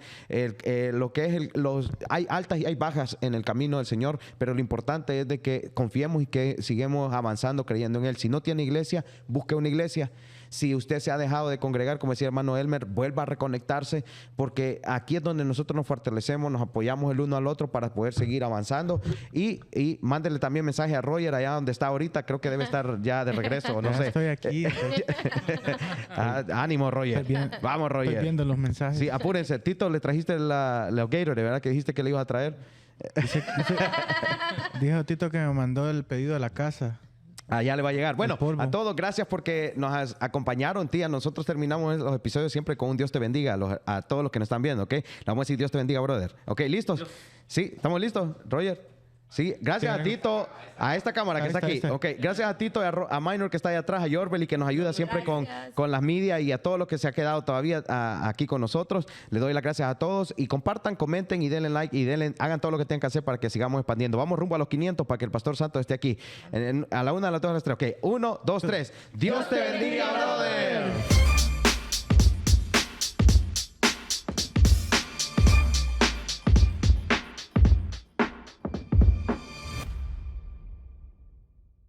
lo que es hay altas y hay bajas en el camino del Señor, pero lo importante es de que confiemos y que sigamos avanzando creyendo en Él. Si no tiene iglesia, busque una iglesia. Si usted se ha dejado de congregar, como decía hermano Elmer, vuelva a reconectarse, porque aquí es donde nosotros nos fortalecemos, nos apoyamos el uno al otro para poder seguir avanzando. Y mándele también mensaje a Roger allá donde está ahorita, creo que debe estar ya de regreso, no
Ya
sé.
estoy aquí.
Ánimo, Roger. Vamos, Roger.
Estoy viendo los mensajes.
Sí, apúrense. Tito, le trajiste la Gatorade, ¿verdad? Que dijiste que le ibas a traer.
Dijo Tito que me mandó el pedido a la casa.
Allá le va a llegar. Bueno,
polvo.
a todos, gracias porque nos acompañaron, tía. Nosotros terminamos los episodios siempre con un Dios te bendiga a todos los que nos están viendo, ¿ok? Le vamos a decir Dios te bendiga, brother. ¿Ok? ¿Listos? Sí, ¿estamos listos, Roger? Sí, gracias a Tito, a esta cámara que está aquí. Ok, gracias a Tito, a Minor que está allá atrás, a Yorbel y que nos ayuda siempre con las medias y a todos los que se ha quedado todavía aquí con nosotros. Le doy las gracias a todos y compartan, comenten y denle like y hagan todo lo que tengan que hacer para que sigamos expandiendo. Vamos rumbo a los 500 para que el Pastor Santos esté aquí. A la 1, a las 2, a las 3. Ok, 1, 2, 3. Dios te bendiga, brother.